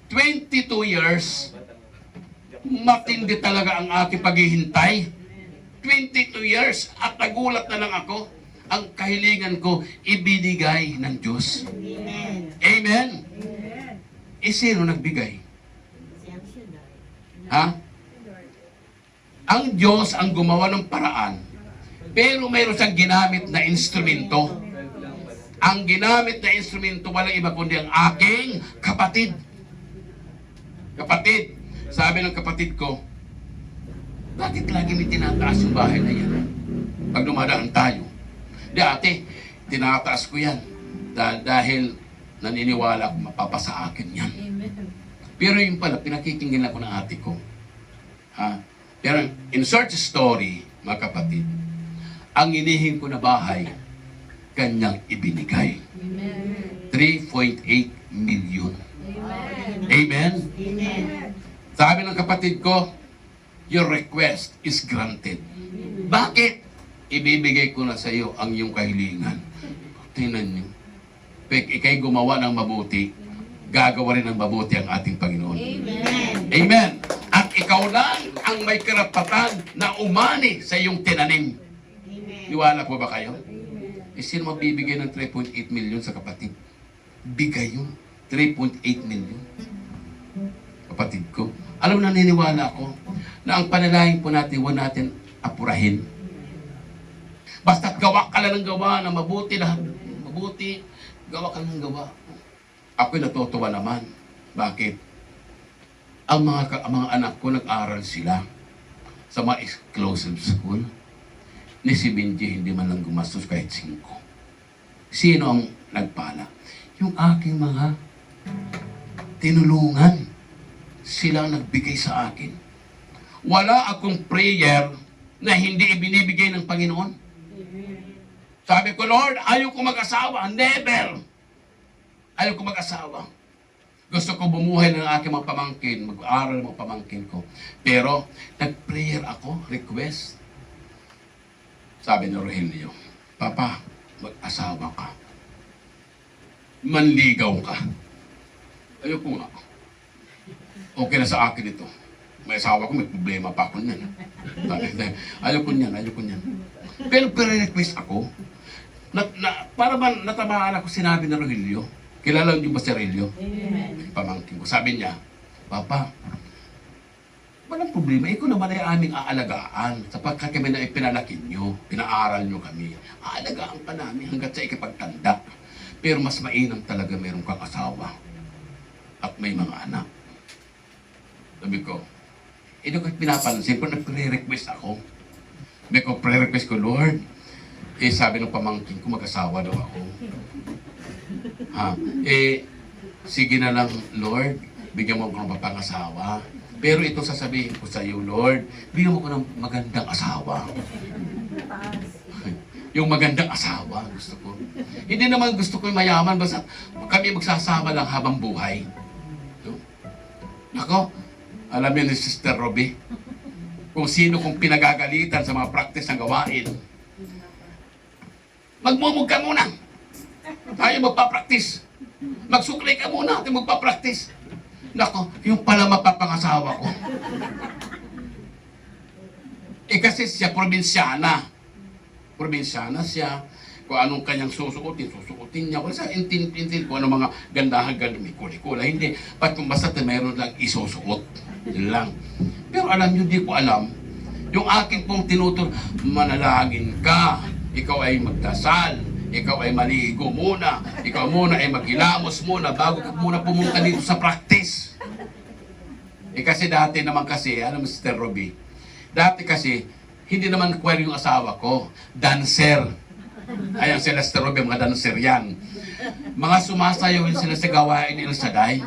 22 years, matindi talaga ang aking paghihintay. 22 years at nagulat na lang ako. Ang kahilingan ko, ibinigay ng Diyos. Amen. Sino nagbigay? Ha? Ang Diyos ang gumawa ng paraan. Pero mayroon siyang ginamit na instrumento. Ang ginamit na instrumento, walang iba kundi ang aking kapatid. Sabi ng kapatid ko, bakit lagi may tinataas yung bahay na yan? Pag dumadaan tayo. Di ate, tinataas ko yan. Dahil naniniwala ko mapapasa akin yan. Pero yun pala, pinakikinggan ako ng ate ko. Ha? Pero in short story, mga kapatid, ang inihin ko na bahay, kanyang ibinigay. 3.8 million. Amen? Sabi ng kapatid ko, your request is granted. Bakit? Ibibigay ko na sa iyo ang iyong kahilingan. Tingnan niyo. Ikay gumawa ng mabuti, gagawa rin ng mabuti ang ating Panginoon. Amen. At ikaw lang ang may karapatan na umani sa iyong tinanim. Niwala po ba kayo? sino mabibigay ng 3.8 million sa kapatid? Bigay yun. 3.8 million. Kapatid ko. Alam mo, naniniwala ako na ang panalangin po natin, huwag natin apurahin. Basta't gawa ka lang ng gawa na mabuti, gawa ka lang ng gawa. Ako'y natutuwa naman. Bakit? Ang mga anak ko, nag-aral sila sa mga exclusive school. Ni si Benji, hindi man lang gumastos kahit 5. Sino ang nagpala? Yung aking mga tinulungan. Sila ang nagbigay sa akin. Wala akong prayer na hindi ibinibigay ng Panginoon. Sabi ko, Lord, ayaw ko mag-asawa. Never! Ayaw ko mag-asawa. Gusto ko bumuhay ng aking mga pamangkin, mag-aaral ng mga pamangkin ko. Pero, nag-prayer ako, request. Sabi ni Rogelio, Papa, mag-asawa ka. Manligaw ka. Ayaw ko nga. Okay na sa akin ito. May asawa ko, may problema pa ako niyan. Ayaw ko niyan. Pero request ako, para ba natamaan ako sinabi ng Rogelio? Kilala niyo ba si Rogelio? Pamangkin ko. Sabi niya, Papa, walang problema. Ikaw naman ay aming aalagaan. Sapagkat kami na ipinalaki niyo, pinaaral niyo kami. Aalagaan ka namin hanggat sa ikapagtanda. Pero mas mainam talaga meron kang asawa at may mga anak. Sabi ko, ito ko pinapansin, pero nag-pre-request ako. Sabi ko, pre-request ko, Lord. Sabi ng pamangkin ko, mag-asawa daw ako. Sige na lang, Lord, bigyan mo ako ng mapangasawa. Pero ito sasabihin ko sa iyo, Lord, bigyan mo ko ng magandang asawa. Yung magandang asawa, gusto ko. Hindi naman gusto ko yung mayaman, basta kami magsasama lang habang buhay. Nako, alam niyo ni Sister Robbie, kung sino kong pinagagalitan sa mga practice ng gawain. Magmumug ka muna. Tayo magpa-practice. Magsukli ka muna, tayo magpa-practice. Nako, yung pala mapapangasawa ko. Kasi siya probinsyana. Probinsyana siya. Kung anong kanyang susuotin niya. Wala sa intin kung anong mga gandahan, may kuli-kula. Hindi. Basta mayroon lang isusuot. Yun lang. Pero alam nyo, di ko alam. Yung aking pong tinutur, manalangin ka. Ikaw ay magdasal. Ikaw ay maligo muna. Ikaw muna ay maghilamos muna bago ka muna pumunta dito sa practice. Kasi dati naman kasi, alam mo, Sister Robbie, dati kasi, hindi naman choir yung asawa ko. Dancer. Ayan sila, Sister Robbie, mga dancer yan. Mga sumasayaw yun sila sa gawain ni El Shaddai.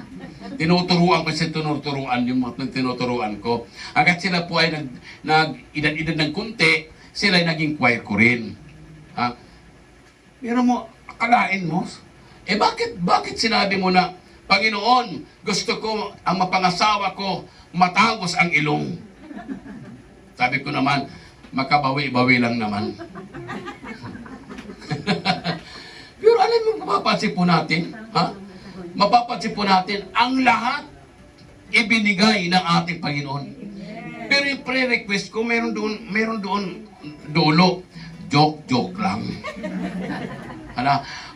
Tinuturuan ko siya, tinuturuan yung mga tinuturuan ko. Hanggat sila po ay nag-edad ng kunti, sila ay naging choir ko rin. Ha? Pero mo, akalain mo, bakit sinabi mo na, Panginoon, gusto ko ang mapangasawa ko, matangos ang ilong. Sabi ko naman, makabawi-bawi lang naman. Pero alam mo, mapapansin po natin, ha? Mapapansin po natin, ang lahat ibinigay ng ating Panginoon. Pero yung pre-request ko, meron doon dulo. Joke lang.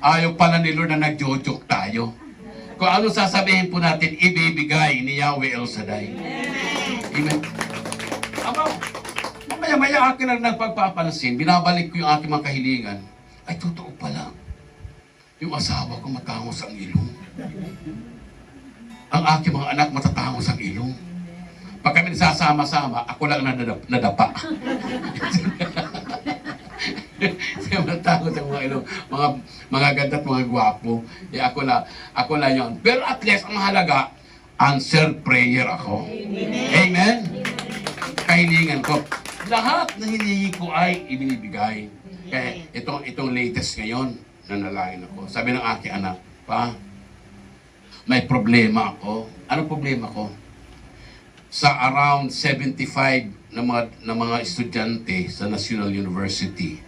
Ayaw pala ni Lord na nag-joke tayo. Kung ano sasabihin po natin, ibibigay ni Yahweh El Shaddai. Amen. Maya-maya akin lang nagpagpapansin, binabalik ko yung aking mga kahilingan. Ay, totoo pala. Yung asawa ko matangos ang ilong. Ang aking mga anak matatangos ang ilong. Pag kami nasasama-sama, ako lang nadapa. Matangos ang mga ilong. Mga ganda at mga gwapo. Ako lang yun. Pero at least, ang mahalaga, answered prayer ako. Amen? Kahilingan ko. Lahat na hinihingi ko ay ibinibigay. Kaya itong latest ngayon, nanalangin ako. Sabi ng aking anak, Pa, may problema ako. Ano problema ko? Sa around 75 na mga estudyante sa National University,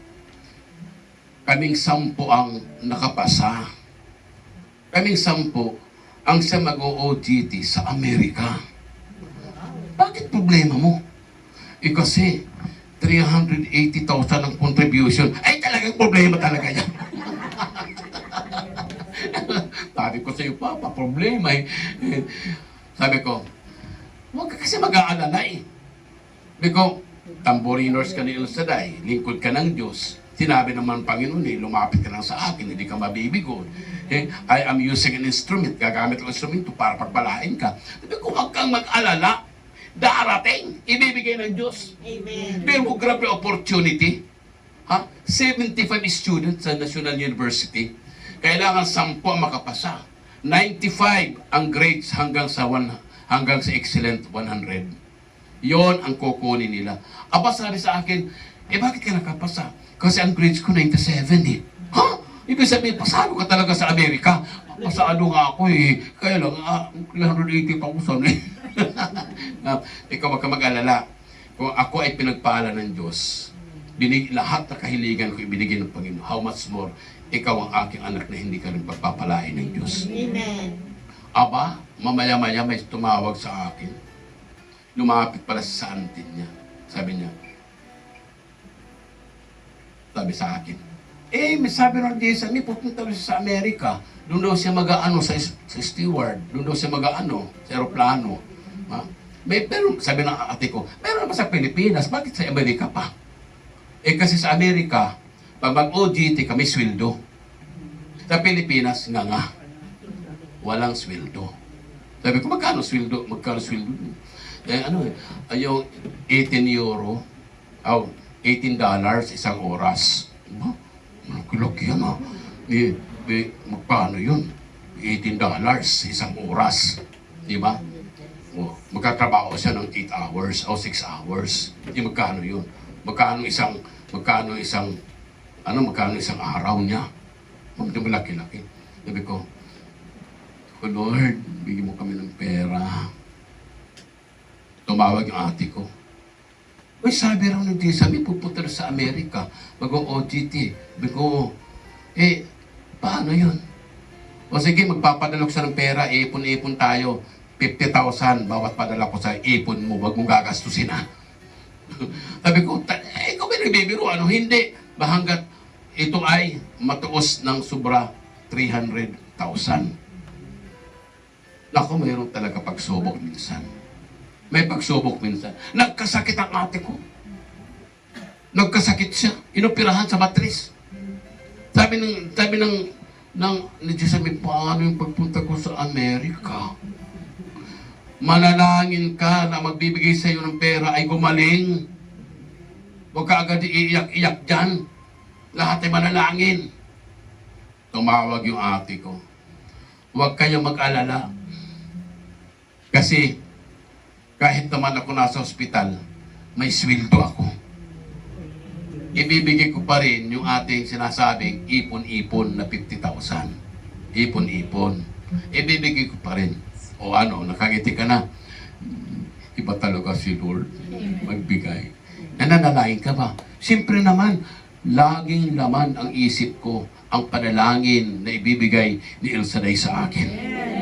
kaming 10 ang nakapasa. Kaming 10 ang siya mag-OJT sa Amerika. Bakit problema mo? Kasi 380,000 ang contribution. Ay, talagang problema talaga yan. pa-problema eh. Sabi ko, huwag ka kasi mag-aalala eh. Sabi ko, tamboriners ka ni El Shaddai, lingkod ka ng Diyos. Sinabi naman Panginoon eh, lumapit ka lang sa akin, hindi ka mabibigo. Eh, I am using an instrument, gagamit ang instrumento para pagpalain ka. Sabi ko, huwag kang mag-alala. Darating, ibibigay ng Diyos. Amen. Pero kung grabe opportunity, 75 students sa National University, kailangan 10 ang makapasa. 95 ang grades hanggang sa excellent 100. Yon ang kukunin nila. Aba, sabi sa akin, bakit ka nakapasa? Kasi ang grades ko 97 eh. Ibig sabihin, pasado ka talaga sa Amerika. Pasado nga ako eh. Kaya lang, 180,000 eh. Ikaw wag ka mag-alala. Kung ako ay pinagpala ng Diyos, lahat na kahiligan ko ibinigay ng Panginoon. How much more, ikaw ang aking anak na hindi ka rin pagpapalain ng Diyos. Amen. Aba, mamaya-maya may tumawag sa akin. Lumapit pala sa auntie niya. Sabi niya, sabi sa akin, may sabi ng Jason, may pupunta siya sa Amerika. Doon daw siya mag-ano sa steward. Doon daw siya mag-ano sa aeroplano. Pero sabi ng ate ko, meron pa sa Pilipinas, bakit sa Amerika pa? Kasi sa Amerika, pag mag-OJT ka, may sweldo. Sa Pilipinas, nga. Walang sweldo. Sabi ko, magkano sweldo? Yung 18 euro, $18 isang oras. Kilaki yan magkano yun? $18 isang oras. Di ba? Magkatrabaho siya ng 8 hours o 6 hours. Di magkano yun? Magkano isang araw niya? Malaki-laki. Sabi ko, oh Lord, bigyan mo kami ng pera. Tumawag yung ate ko. Sabi raw ng Diyos, sabi pupunta sa Amerika, mag-OJT. Sabi ko, paano yun? O sige, magpapadalok siya ng pera, ipon-ipon tayo. 50,000 bawat padala ko sa ipon mo, wag mong gagastusin ha. Sabi ko, ikaw ba nagbibiro? Hindi. Bahanggat ito ay matuos ng sobra 300,000. Naku, mayroon talaga pagsubok minsan. May pagsubok minsan. Nagkasakit ang ate ko. Nagkasakit siya. Inoperahan sa matris. Sabi ng Diyos, paano yung pagpunta ko sa Amerika? Manalangin ka na magbibigay sa iyo ng pera ay gumaling. Huwag ka agad iiyak-iyak dyan. Lahat ay manalangin. Tumawag yung ate ko. Huwag kayong mag-alala. Kasi kahit naman ako nasa ospital, may sweldo ako. Ibibigay ko pa rin yung ating sinasabing ipon-ipon na 50,000. Ipon-ipon. Ibibigay ko pa rin. O nakangiti ka na. Iba talaga si Lord. Magbigay. Nananalangin ka ba? Siyempre naman, laging laman ang isip ko ang panalangin na ibibigay ni El Shaddai sa akin.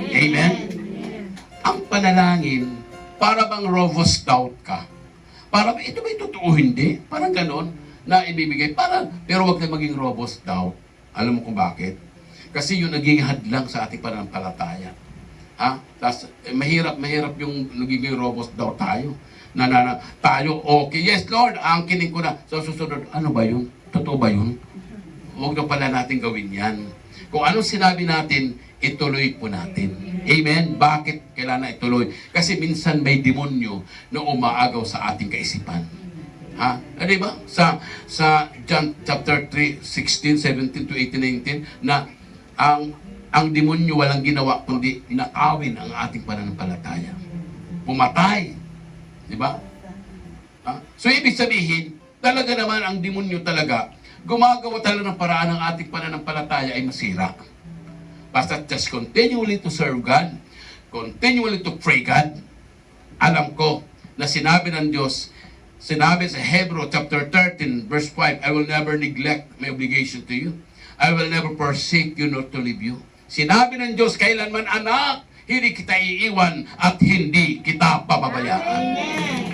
Amen? Ang panalangin, para bang robust doubt ka? Para ba ito ba'y totoo hindi? Parang ganon na ibibigay. Pero wag na maging robust doubt. Alam mo kung bakit? Kasi yung naging hadlang sa ating pananampalataya. Tapos, mahirap yung naging robust doubt tayo. Tayo, okay, yes Lord, angkinin ko na. So susunod, ano ba yun? Totoo ba yun? Huwag na pala natin gawin yan. Kung anong sinabi natin, ituloy po natin. Amen? Bakit kailangan ituloy? Kasi minsan may demonyo na umaagaw sa ating kaisipan. Di ba? Sa John chapter 3, 16, 17 to 18, 19, na ang demonyo walang ginawa kundi nakawin ang ating pananampalataya. Pumatay. Di ba? So ibig sabihin, talaga naman ang demonyo talaga, gumagawa talaga ng paraan ng ating pananampalataya ay masira. Basta just continually to serve God, continually to pray God. Alam ko na sinabi ng Diyos, sinabi sa Hebrew chapter 13 verse 5, I will never neglect my obligation to you. I will never forsake you nor to leave you. Sinabi ng Diyos, kailanman anak, hindi kita iiwan at hindi kita pababayaan. Amen.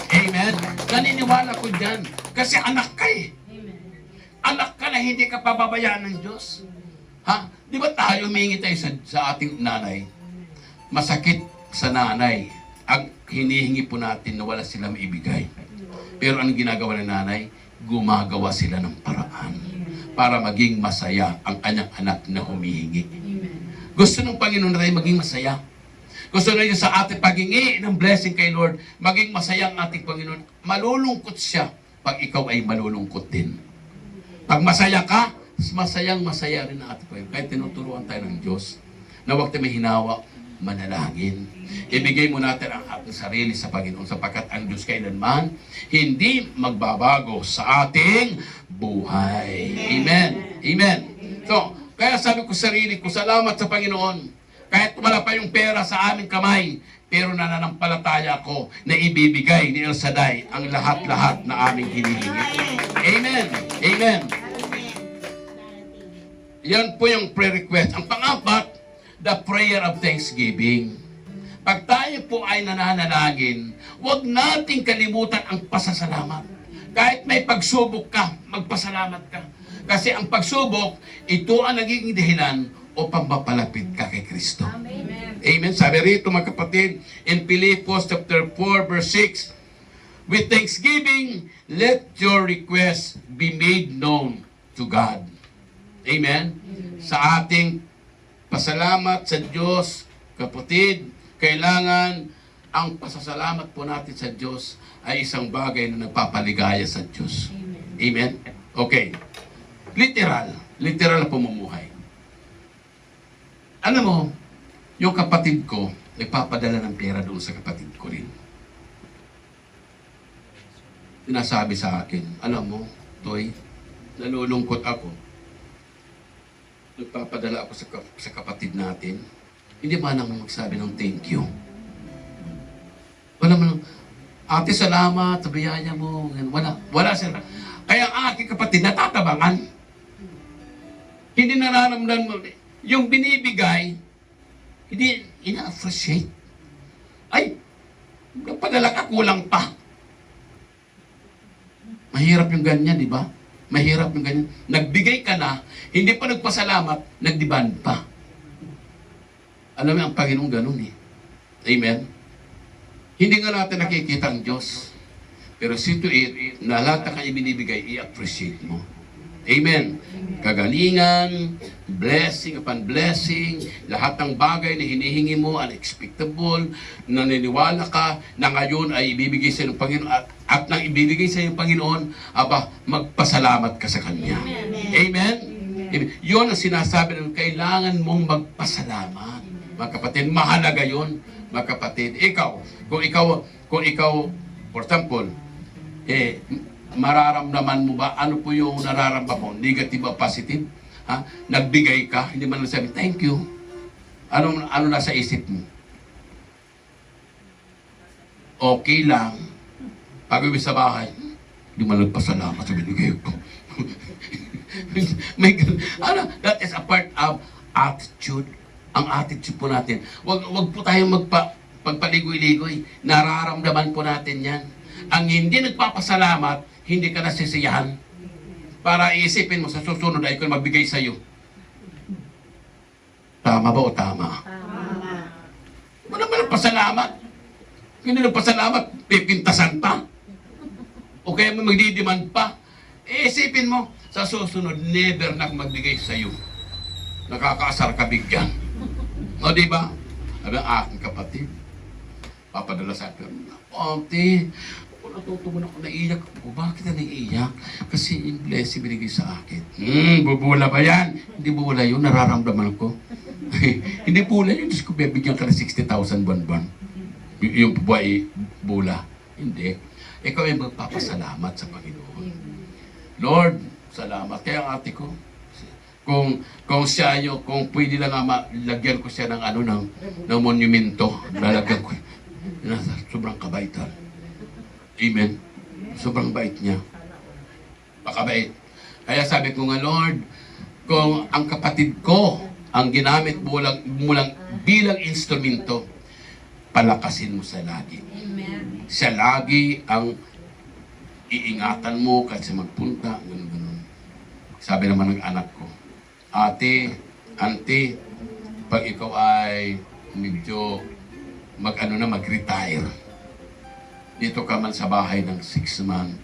Amen. Naniniwala ko dyan. Kasi anak ka eh. Anak ka na hindi ka pababayaan ng Diyos. Di ba tayo humingi tayo sa ating nanay? Masakit sa nanay ang hinihingi po natin na wala sila maibigay. Pero ang ginagawa ng nanay, gumagawa sila ng paraan para maging masaya ang kanyang anak na humihingi. Gusto ng Panginoon na tayo maging masaya. Gusto na niya sa ating paghingi ng blessing kay Lord, maging masaya ang ating Panginoon. Malulungkot siya pag ikaw ay malulungkot din. Pag masaya ka, masayang masaya rin ang ating Panginoon. Kaya tinuturuan tayo ng Diyos na huwag tayo may hinawa, manalangin. Ibigay mo natin ang ating sarili sa Panginoon sapagkat ang Diyos kailanman hindi magbabago sa ating buhay. Amen. Amen. So, kaya sabi ko sa sarili ko, salamat sa Panginoon. Kahit wala pa yung pera sa aming kamay, pero nananampalataya ko na ibibigay ni El Shaddai ang lahat-lahat na aming hinihingi. Amen. Amen. Yan po yung prayer request. Ang pang-apat, the prayer of thanksgiving. Pag tayo po ay nananalangin, huwag nating kalimutan ang pasasalamat. Kahit may pagsubok ka, magpasalamat ka. Kasi ang pagsubok, ito ang nagiging dahilan upang mapalapit ka kay Kristo. Amen. Amen. Sabi rito mga kapatid, in Philippians chapter 4 verse 6, with thanksgiving, let your requests be made known to God. Amen. Sa ating pasalamat sa Diyos, kapatid, kailangan ang pasasalamat po natin sa Diyos ay isang bagay na nagpapaligaya sa Diyos. Amen. Okay. Literal na pamumuhay. Alam mo, yung kapatid ko, nagpapadala ng pera doon sa kapatid ko rin. Sinasabi sa akin, alam mo, Toy, nalulungkot ako. Nagpapadala ako sa kapatid natin. Hindi ba nang magsabi ng thank you? Wala man, ate, salamat sa biyaya mo. Wala sila. Kaya ang aking kapatid, natatabangan. Hindi nararamdaman mo. Yung binibigay, hindi ina-appreciate. Ay, nagpadala ka, kulang pa. Mahirap yung ganyan, di ba? Mahirap yung ganyan. Nagbigay ka na, hindi pa nagpasalamat, nagdiban pa. Alam mo ang Panginoon ganun eh. Amen? Hindi nga natin nakikita ang Diyos. Pero na lahat na kanya binibigay, i-appreciate mo. Amen. Kagalingan, blessing upon blessing, lahat ng bagay na hinihingi mo, unexpectable, naniniwala ka na ngayon ay ibibigay sa ng Panginoon at nang ibibigay sa ng Panginoon, magpasalamat ka sa Kanya. Amen. Amen. Yun ang sinasabi ng kailangan mong magpasalamat. Mga kapatid, mahalaga yun. Mga kapatid, kung ikaw, for example, mararamdaman mo ba, ano po yung nararamdaman mo? Negative o positive? Ha? Nagbigay ka, hindi man lang sabi, thank you. Ano nasa isip mo? Okay lang. Pag-uwi sa bahay, hindi man nagpasalamat sa binigay ko. That is a part of attitude. Ang attitude po natin. Wag po tayong pagpaligoy-ligoy. Nararamdaman po natin yan. Ang hindi nagpapasalamat, hindi ka nasisiyahan. Para iisipin mo sa susunod ay kung magbigay sa iyo. Tama ba o tama? Tama. Wala man nagpasalamat. Hindi nagpasalamat, pipintasan pa. O kaya magdidiman pa. Iisipin mo, sa susunod, never na magbigay sa iyo. Nakakaasar ka bigyan. O diba? Sabi ang aking kapatid, papadala sa akin, ate, natutugon ako, naiiyak ako. Bakit na naiiyak? Kasi yung blessing binigay sa akin. Bubula ba yan? Hindi bubula yun, nararamdaman ko. Hindi bula yun, Diyos ko, bibigyan ka ng 60,000 buwan-buwan. Yung buhay, bula. Hindi. Ikaw ay magpapasalamat sa Panginoon. Lord, salamat. Kaya ang ate ko, kung siya yung, kung pwede lang lagyan ko siya ng monumento, lalagyan ko. Sobrang kabaitan. Amen. Sobrang bait niya. Pakabait. Kaya sabi ko nga, Lord, kung ang kapatid ko ang ginamit mo lang bilang instrumento, palakasin mo sa lagi. Amen. Siya lagi ang iingatan mo kasi magpunta, ganun. Sabi naman ng anak ko, ate, Auntie, pag ikaw ay medyo mag-retire, dito ka man sa bahay ng 6 months.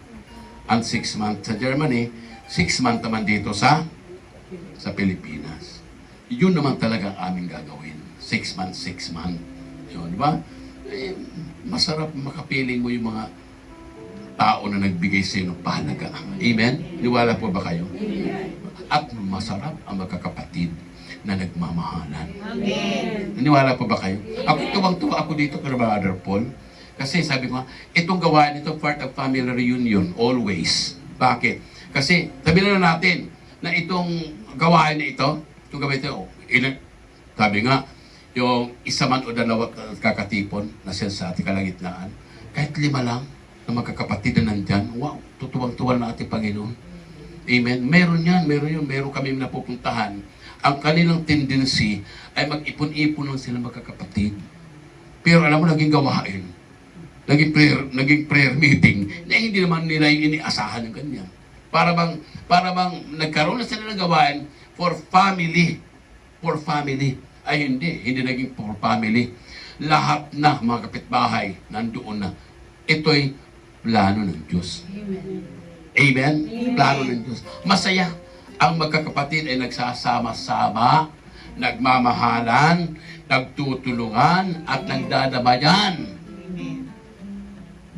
Ang 6 months sa Germany, 6 months naman dito sa Pilipinas. Yun naman talaga ang aming gagawin. 6 months, 6 months. Yun, di ba? Eh, masarap makapiling mo yung mga tao na nagbigay sa iyo ng pahalaga. Amen? Niwala po ba kayo? At masarap ang magkakapatid na nagmamahalan. Amen. Niwala po ba kayo? Ako, tuwang-tuwa ako dito kay Brother Paul. Kasi sabi ko, itong gawain ito, part of family reunion, always. Bakit? Kasi, sabi na natin, na itong gawain na ito, itong gawain ito, sabi nga, yung isa man o dalawa kakatipon na siya sa ating kalagitnaan, kahit 5 lang na magkakapatid na nandyan, wow, tutuwang-tuwa na ating Panginoon. Amen? Meron yan, meron kami napupuntahan. Ang kanilang tendency ay mag-ipon-ipon lang sila magkakapatid. Pero alam mo, naging gawain. Naging prayer meeting na hindi naman nila yung iniasahan ng ganyan. Para bang nagkaroon na sila ng gawain for family. For family. Ay hindi naging for family. Lahat na mga kapitbahay nandoon na. Ito'y plano ng Diyos. Amen? Plano ng Diyos. Masaya. Ang magkakapatid ay nagsasama-sama, nagmamahalan, nagtutulungan, at nagdadamayan.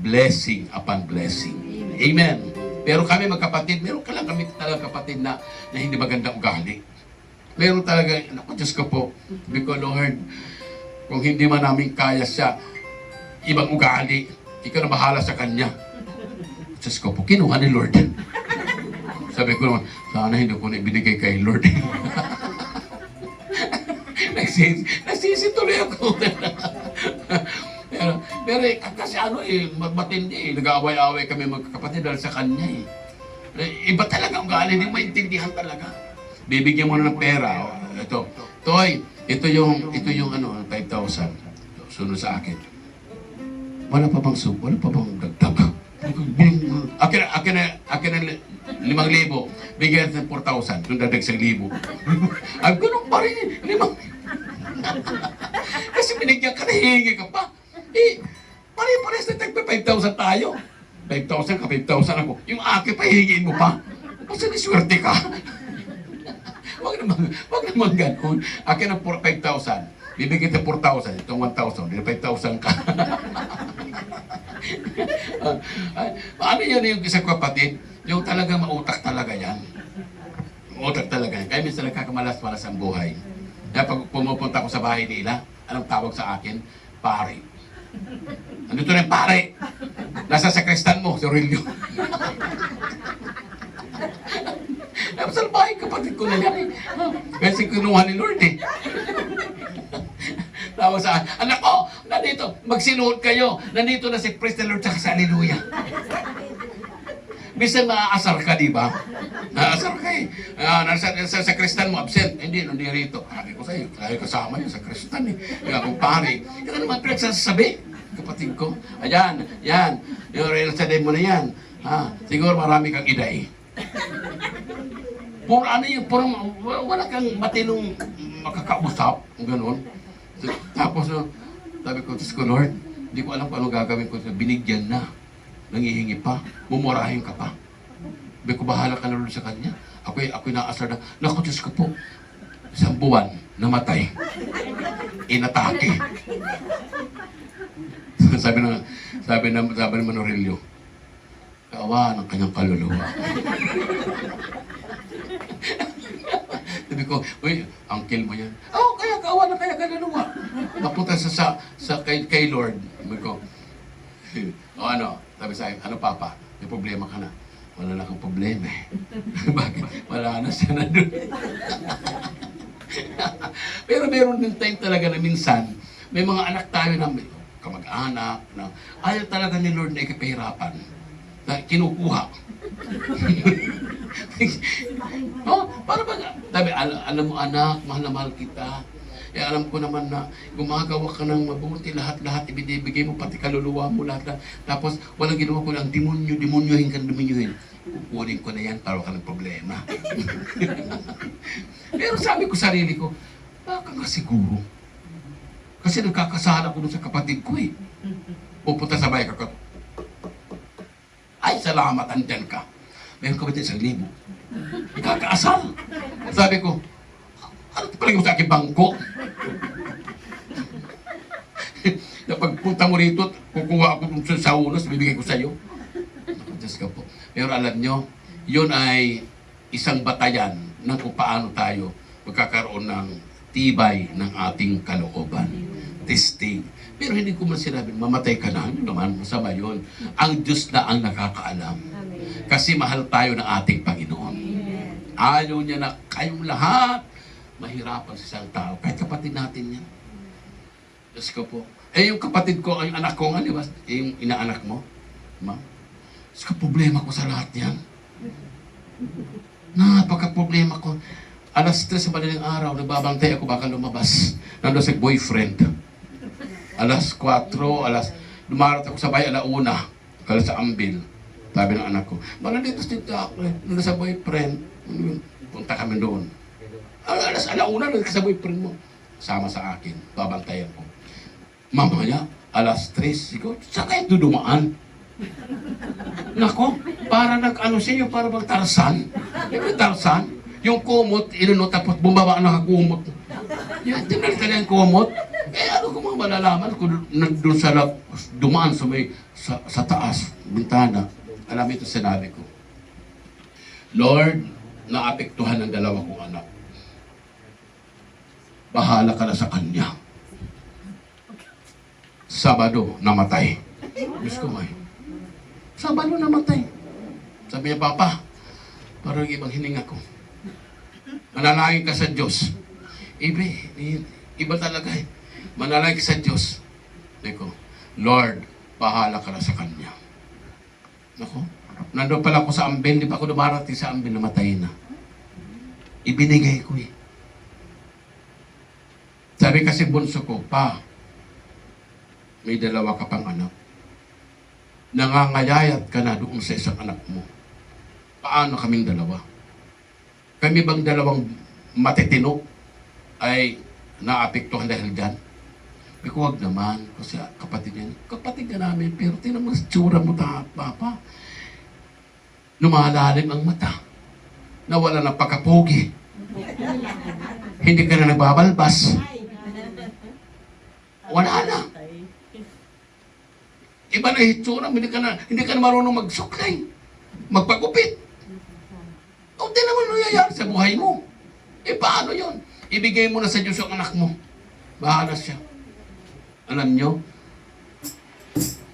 Blessing upon blessing. Amen. Pero kami magkapatid, meron ka lang kami talaga kapatid na hindi magandang ugali. Meron talaga, naku Diyos ko po, because Lord, kung hindi man namin kaya siya, ibang ugali, ikaw na bahala sa kanya. Diyos ko po, kinuha ni Lord. Sabi ko naman, sana hindi ko na ibinigay kay Lord. Nagsisituloy ako. Pero kasi matindi nag-aaway-aaway kami magkakapatid dahil sa kanya Iba talaga ang galing, hindi maintindihan talaga. Bibigyan mo na ng pera. Ito, Toy, ito yung 5,000. Sunod sa akin. Wala pa bang dagdag? Akin na 5,000. Bigyan natin 4,000. Yung dadag sa 1,000. Ay, ganun pa rin. 5,000. Kasi binigyan ka na, hihingi ka pa. Pare-pares na tagpa 5,000 tayo. 5,000 ka, 5,000 ako. Yung akin pa, hihingiin mo pa. Kasi niswerte ka. Wag naman ganun. Akin ang 5,000. Bibigyan ka 4,000. Itong 1,000. 5,000 ka. Ano yan yung isang kapatid? Yung talaga mautak talaga yan. Mautak talaga yan. Kaya minsan nagkakamalas-malas ang buhay. Kaya pag pumupunta ko sa bahay nila, anong tawag sa akin? Pare. Andito na yung pare. Nasa sakristan mo, si Aurelio. Sa bahay, kapatid ko na yan. Kasi kinuha ni Lord Tawag sa anak ko, nandito, magsinuot kayo. Nandito na si Praise the Lord tsaka sa Hallelujah. Bisan maaasar ka, di ba? Naasar ka nasa sakristan mo, absent. Hindi, rito. Sabi ko sa'yo, kaya kasama yun sa sakristan Kaya kung pare, yan naman pinagsasabi, kapatid ko. Ayan, yan. Yung real saday mo na yan. Siguro marami kang iday. Wala kang matinong makakausap. Ganon. Tapos, sabi ko, Diyos ko, Lord, hindi ko alam kung ano gagawin ko. Binigyan na. Nangihingi pa. Mumurahin ka pa. Sabi ko, bahala ka na Lord sa kanya. Ako'y naasar na. Naku, Diyos ko po. 1 buwan, namatay. Inatake. sabi naman Aurelio, kaawa ng kanyang kaluluwa. Sabi ko, uy, uncle mo yan. Kaya kaawa ng kanyang kaluluwa. Napunta sa kay Lord. Sabi ko, sabi sa akin, ano papa, may problema ka na. Wala na kang problema Bakit? Wala na siya na doon. Pero meron din time talaga na minsan, may mga anak tayo na kamag-anak na ayaw talaga ni Lord na ikapahirapan. Na kinukuha. Para ba? Sabi, alam mo anak, mahal na mahal kita. Alam ko naman na gumagawa ka ng mabuti, lahat ibinibigay mo, pati kaluluwa mo, lahat. Tapos, walang ginawa ko lang, demonyohin ka, demonyohin. kukunin ko na yan para wala ka ng problema. Pero sabi ko sarili ko, baka nga siguro. Kasi nagkakasala ko dun sa kapatid ko eh. Pupunta sa bahay ka. Ay, salamat, andyan ka. Meron ka ba din 1,000? Nagkakaasal. Sabi ko, ano palagi mo sa aking bangko? Na pagpunta mo rito, kukuha ako dun sa unos, bibigay ko sa'yo. Diyos ka po. Pero alam nyo, yun ay isang batayan ng kung paano tayo magkakaroon ng tibay ng ating kalooban. Testing. Pero hindi ko man sinabi, mamatay ka na. Ano naman, masama yun. Ang Diyos na ang nakakaalam. Kasi mahal tayo ng ating Panginoon. Ayaw niya na kayong lahat mahirapan sa isang tao. Kahit kapatid natin yan. Diyos ko po. Eh, yung kapatid ko, yung anak ko nga, di ba? Yung inaanak mo. Ma'am. Diyos ko, problema ko sa lahat yan. Napaka-problema ko. Alas 3 sa madaling araw, nagbabantay ako baka lumabas. Nandun sa boyfriend. Alas 4, lumarat ako sa bahay, 1:00. Kala sa ambil. Sabi ng anak ko, dito ako, nandun sa boyfriend. Punta kami doon. Alas 1:00, nandun ka sa boyfriend mo. Sama sa akin, babantayan ko. Mamaya, alas 3, ikaw, saan kayo dudumaan? Nako, para nag-ano siya, yung para bang Tarzan. Yung Tarzan, yung kumot, inunot, tapos bumaba ang nakakumot. Yan, tinalita na yung kumot. Eh, ano ko mga malalaman kung doon sa dumaan sa may, sa taas, bintana. Alam ito sinabi ko. Lord, naapektuhan ng 2 kong anak. Bahala ka na sa kanya. Sabado, namatay. Diyos ko may. Sabado, namatay. Sabi niya, Papa, parang ibang hininga ko. Manalangin ka sa Diyos. Iba talaga eh. Manalangin ka sa Diyos. Sabi ko, Lord, bahala ka na sa kanya. Nako, nandun pala ako sa Ambil, di pa ako dumarating sa Ambil, namatay na. Ibinigay ko eh. Sabi kasi bunso ko, Pa, may 2 ka pang anak. Nangangayayat ka na doon sa isang anak mo. Paano kaming 2? Kami bang 2 matitino ay naapektuhan dahil dyan? Sabi ko, wag naman. Kasi kapatid yan. Kapatid ka namin, pero tinan mo sa tsura mo, Papa. Lumalalim ang mata. Nawala ng pagkapogi. Hindi ka na nagbabalbas. Wala na. Iba na hitsura, hindi ka na marunong magsuklay, magpagupit. O, di naman nangyayari sa buhay mo. Eh, paano yun? Ibigay mo na sa Diyos ang anak mo. Bahala siya. Alam nyo,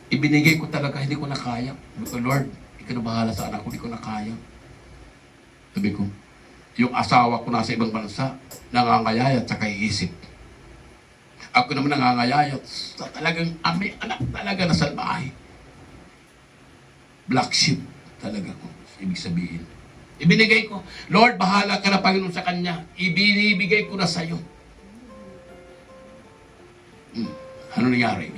ibinigay ko talaga, hindi ko na kaya. Sabi ko, Lord, ikaw na bahala sa anak ko, hindi ko na kaya. Sabi ko, yung asawa ko nasa ibang bansa, nangangayayat sa kaiisip. Ako naman nangangayayat sa talagang anak talaga na salbahe. Black sheep talaga ko, ibig sabihin. Ibinigay ko, Lord, bahala ka na Panginoon sa kanya. Ibinibigay ko na sa'yo. Ano nangyari?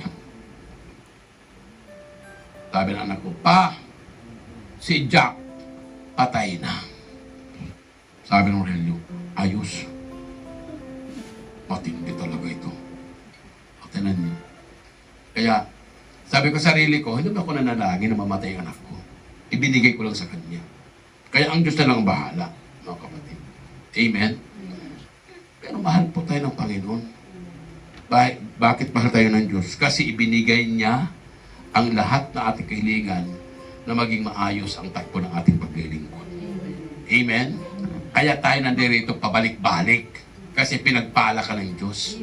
Sabi ng anak ko, Pa, si Jack, patay na. Sabi ng Aurelio, ayos. Matindi talaga ito. Tinan niyo. Kaya, sabi ko sarili ko, hindi ba ako nanalangin na mamatay ang anak ko? Ibinigay ko lang sa kanya. Kaya ang Diyos na lang bahala, mga kapatid. Amen? Pero mahal po tayo ng Panginoon. Bakit mahal tayo ng Diyos? Kasi ibinigay niya ang lahat na ating kahilingan na maging maayos ang takbo ng ating paglilingkod. Amen? Kaya tayo nandirito pabalik-balik. Kasi pinagpala ka ng Diyos.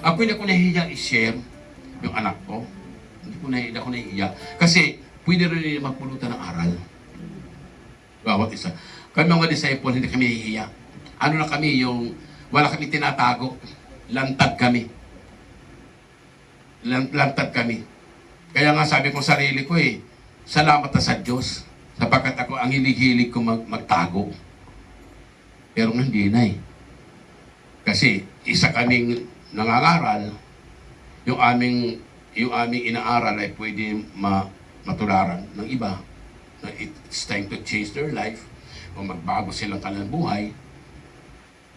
Ako hindi ko nahihiya i-share yung anak ko. Hindi ko nahihiya. Kasi pwede rin nila magpulutan ng aral. Bawat isa. Kami mga disciple, hindi kami nahihiya. Ano na kami yung, wala kami tinatago. Lantad kami. Lantad kami. Kaya nga sabi ko sarili ko salamat na sa Diyos. Sapagkat ako ang hilig-hilig ko magtago. Pero hindi na Kasi isa kaming nangangaral, yung aming inaaral ay pwede matularan ng iba. na it's time to change their life o magbago silang kanilang buhay,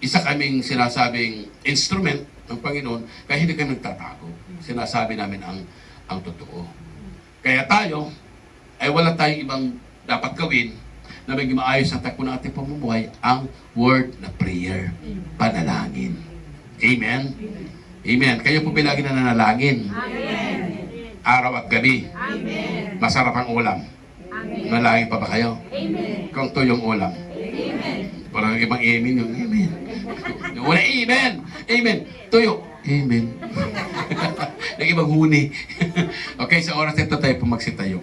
isa kaming sinasabing instrument ng Panginoon, kaya hindi kami nagtatago. Sinasabi namin ang totoo. Kaya tayo, ay wala tayong ibang dapat gawin na maging maayos ang takbo ng ating pamumuhay, ang word na prayer, panalangin. Amen? Amen. Kayo po bilagi na nanalangin. Araw at gabi. Masarap ang ulam. Nalangin pa ba kayo? Kung ito yung ulam. Parang ibang amen yung amen. Wala amen. Amen. Tuyo. Amen. Nag-ibang huni. Okay, sa oras na ito tayo po magsitayo.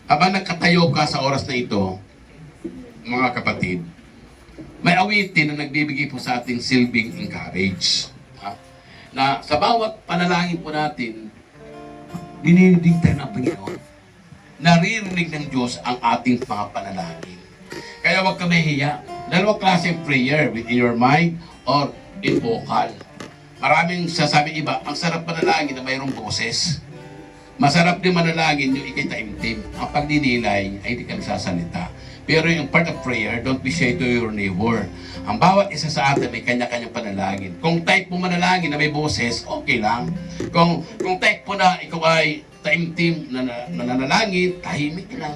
Habang nagkatayo ka sa oras na ito, mga kapatid, may awitin na nagbibigay po sa ating silbing encourage. Na sa bawat panalangin po natin, dinidig tayo ng Panginoon. Naririnig ng Diyos ang ating mga panalangin. Kaya huwag ka mahihiya. Dalawang klase ng prayer, in your mind or in vocal. Maraming sasabi iba, ang sarap panalangin na mayroong boses. Masarap din manalangin yung ikay taimtim. Ang pagdinilay ay hindi ka nagsasalita. Pero yung part of prayer, don't be shy to your neighbor. Ang bawat isa sa atin may kanya-kanyang panalangin. Kung type mo manalangin na may boses, okay lang. Kung type mo na ikaw ay taimtim na nanalangin, tahimik lang.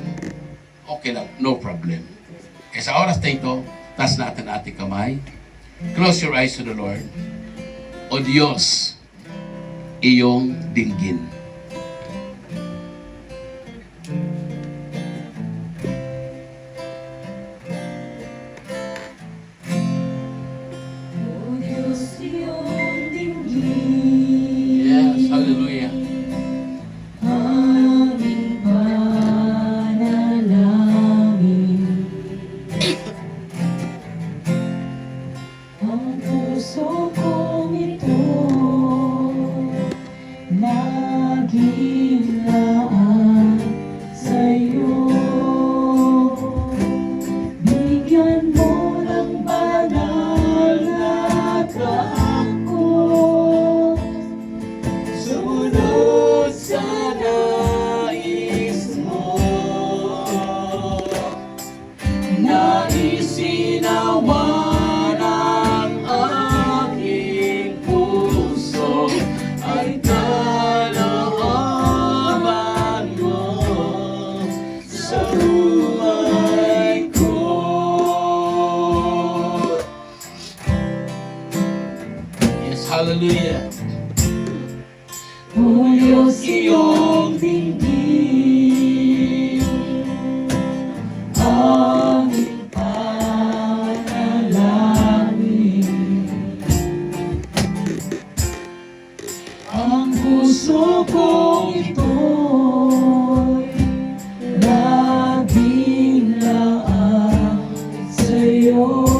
Okay lang, no problem. Kaya sa oras na ito, taas natin ating kamay. Close your eyes to the Lord. O Diyos, iyong dinggin. Yes, hallelujah. Hallelujah. O Diyos, iyong dinggin, aming panalangin. Ang puso kong ito'y laging laan sa'yo.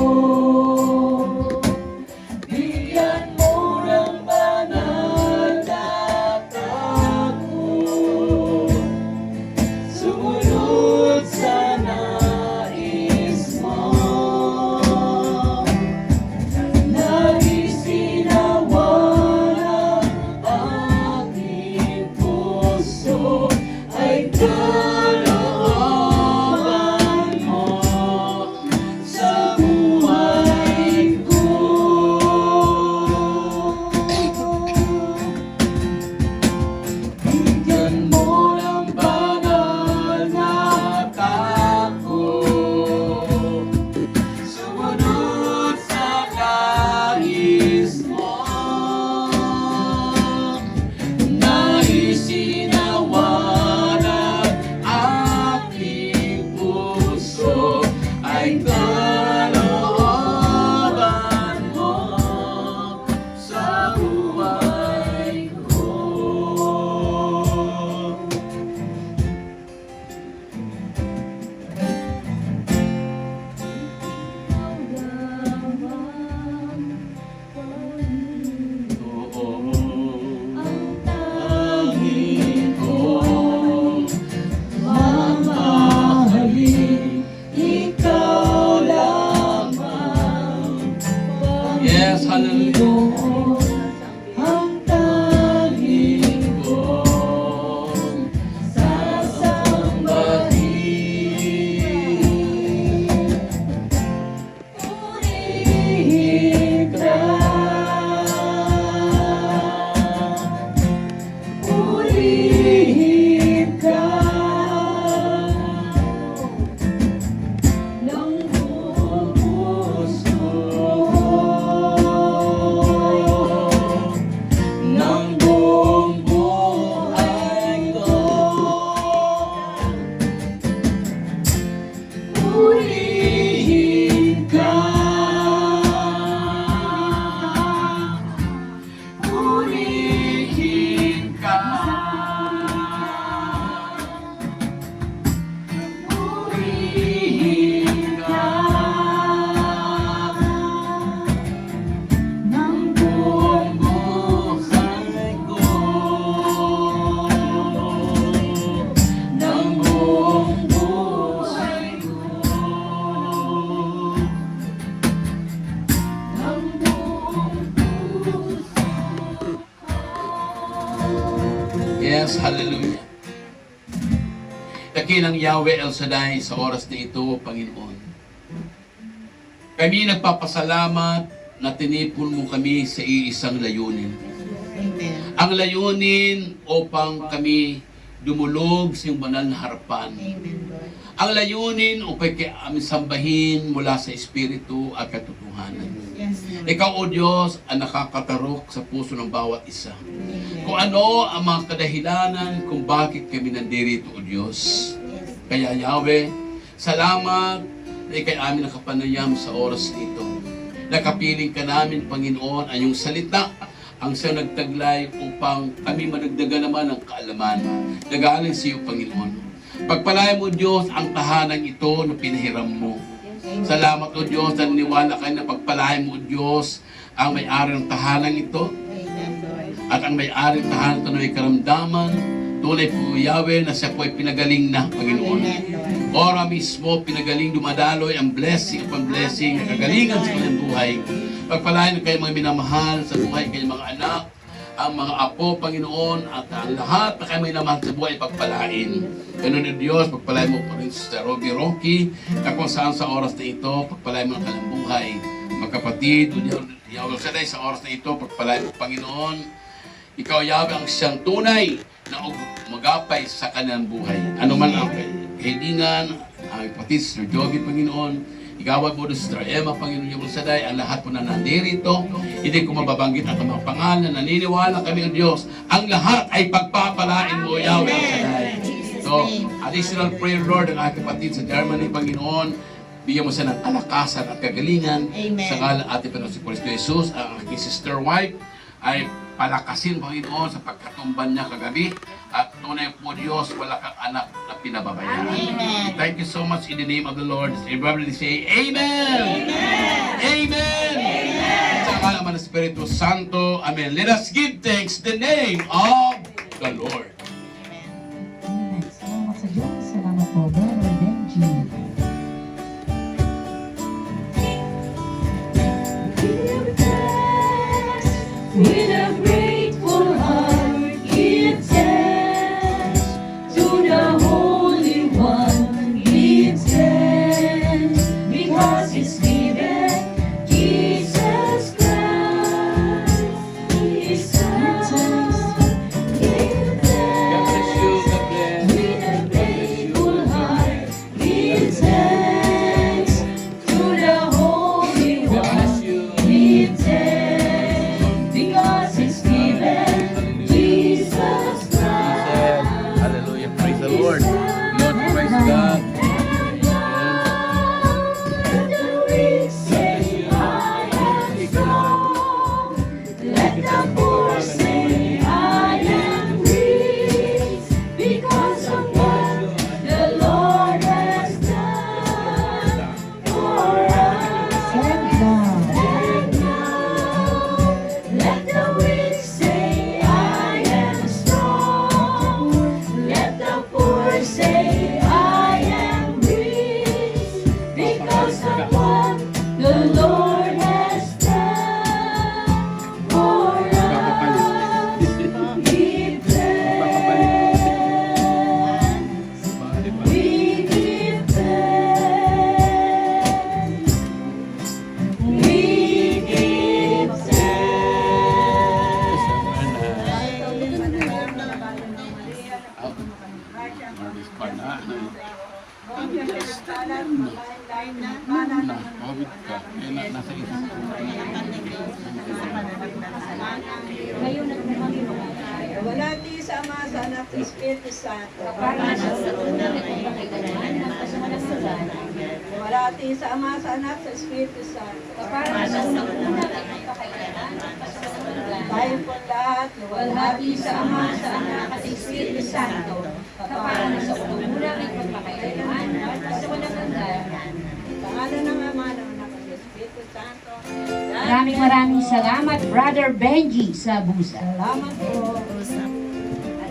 Yes, hallelujah. Ang tanging kong sasambahin. Yes, hallelujah. Dakilang Yahweh El Shaddai sa oras na ito, Panginoon. Kami nagpapasalamat na tinipon mo kami sa iisang layunin. Ang layunin upang kami dumulog sa iyong banal na harapan. Ang layunin upang kami sambahin mula sa Espiritu at katotohanan. Ikaw, O Diyos, ang nakakatarok sa puso ng bawat isa. Kung ano ang mga kadahilanan kung bakit kami nandito, O Diyos. Kaya Yahweh, salamat na ikay amin nakapanayam sa oras na ito. Nakapiling ka namin, Panginoon, ang iyong salita, ang siyang nagtaglay upang kami managdagan naman ng kaalaman. Nagaling sa iyo, Panginoon. Pagpalayan mo, Diyos, ang tahanan ito na pinahiram mo. Salamat, O Diyos, na niniwala kayo na pagpalayan mo, O Diyos, ang may-ari ng tahanan ito. At ang may-ari ng tahanan ito na may karamdaman. Tunay po, Yahweh, na siya po ay pinagaling na, Panginoon. Ora mismo, pinagaling dumadaloy ang blessing, ang blessing, ang kagalingan sa kanyang buhay. Pagpalayan kayo mga minamahal sa buhay, kayo mga anak, ang mga apo, Panginoon, at ang lahat na kayo may namahal sa buhay, pagpalain. Ganun ng Diyos, pagpalain mo po rin sa Robbie Rocky, na kung saan sa oras na ito, pagpalain mo ang kanyang buhay. Magkapatid, Yahweh Shaddai, sa oras na ito, pagpalain mo, Panginoon. Ikaw, Yahweh, ang siyang tunay na magapay sa kanyang buhay. Ano man ang kahilingan, ang kapatid, Sir Joby, Panginoon, igawad mo doon sa Sister Emma, Panginoon Yahweh Shaddai, ang lahat po na nandirito. Hindi ko mababanggit ang mga pangalan. Naniniwala kami, O Diyos, ang lahat ay pagpapalain mo, Yahweh Shaddai. So, additional prayer, Lord, ang aking kapatid sa Germany, Panginoon, bigyan mo siya ng kalakasan at kagalingan. Sa ngalan ating Panginoon si Kristo Jesus, ang aking sister wife, ay palakasin, Panginoon, sa pagkatumban niya kagabi. At tunay po, Diyos, wala kang anak na pinababayaan. Amen. Thank you so much in the name of the Lord. Everybody say, Amen! Amen! Amen! Sa ngalan naman ng Espiritu Santo, Amen. Let us give thanks the name of the Lord. Amen. Salamat sa Diyos. Salamat po, Brother Benji. With a grateful heart, give thanks to the Holy One. Give thanks because He's given Jesus Christ, His Son. Give thanks with a grateful heart. Give thanks to the Holy One. Give thanks. Because He's given Jesus Christ. Hallelujah. Praise the Lord. Lord, praise God. Let the weak say, I am strong. Let the poor say, I am rich. Because of what the Lord has done for us. And now, let the weak say, I am strong. Let the poor say, I am rich. Because of what the Lord has done for us. Give thanks. We give thanks. We give Walati sa Ama, sa Anak, sa Espiritu Santo. Walati sa Ama, sa Anak, sa Espiritu Santo. Tayo po lahat, Walhati sa Ama, sa Anak, at sa Espiritu Santo, kaparan sa umulang at pagpakailangan at sa walang hanggan. pangalan ng Ama, ng Anak, at ng Espiritu Santo. Maraming salamat, Brother Benji sa Busa. Salamat po.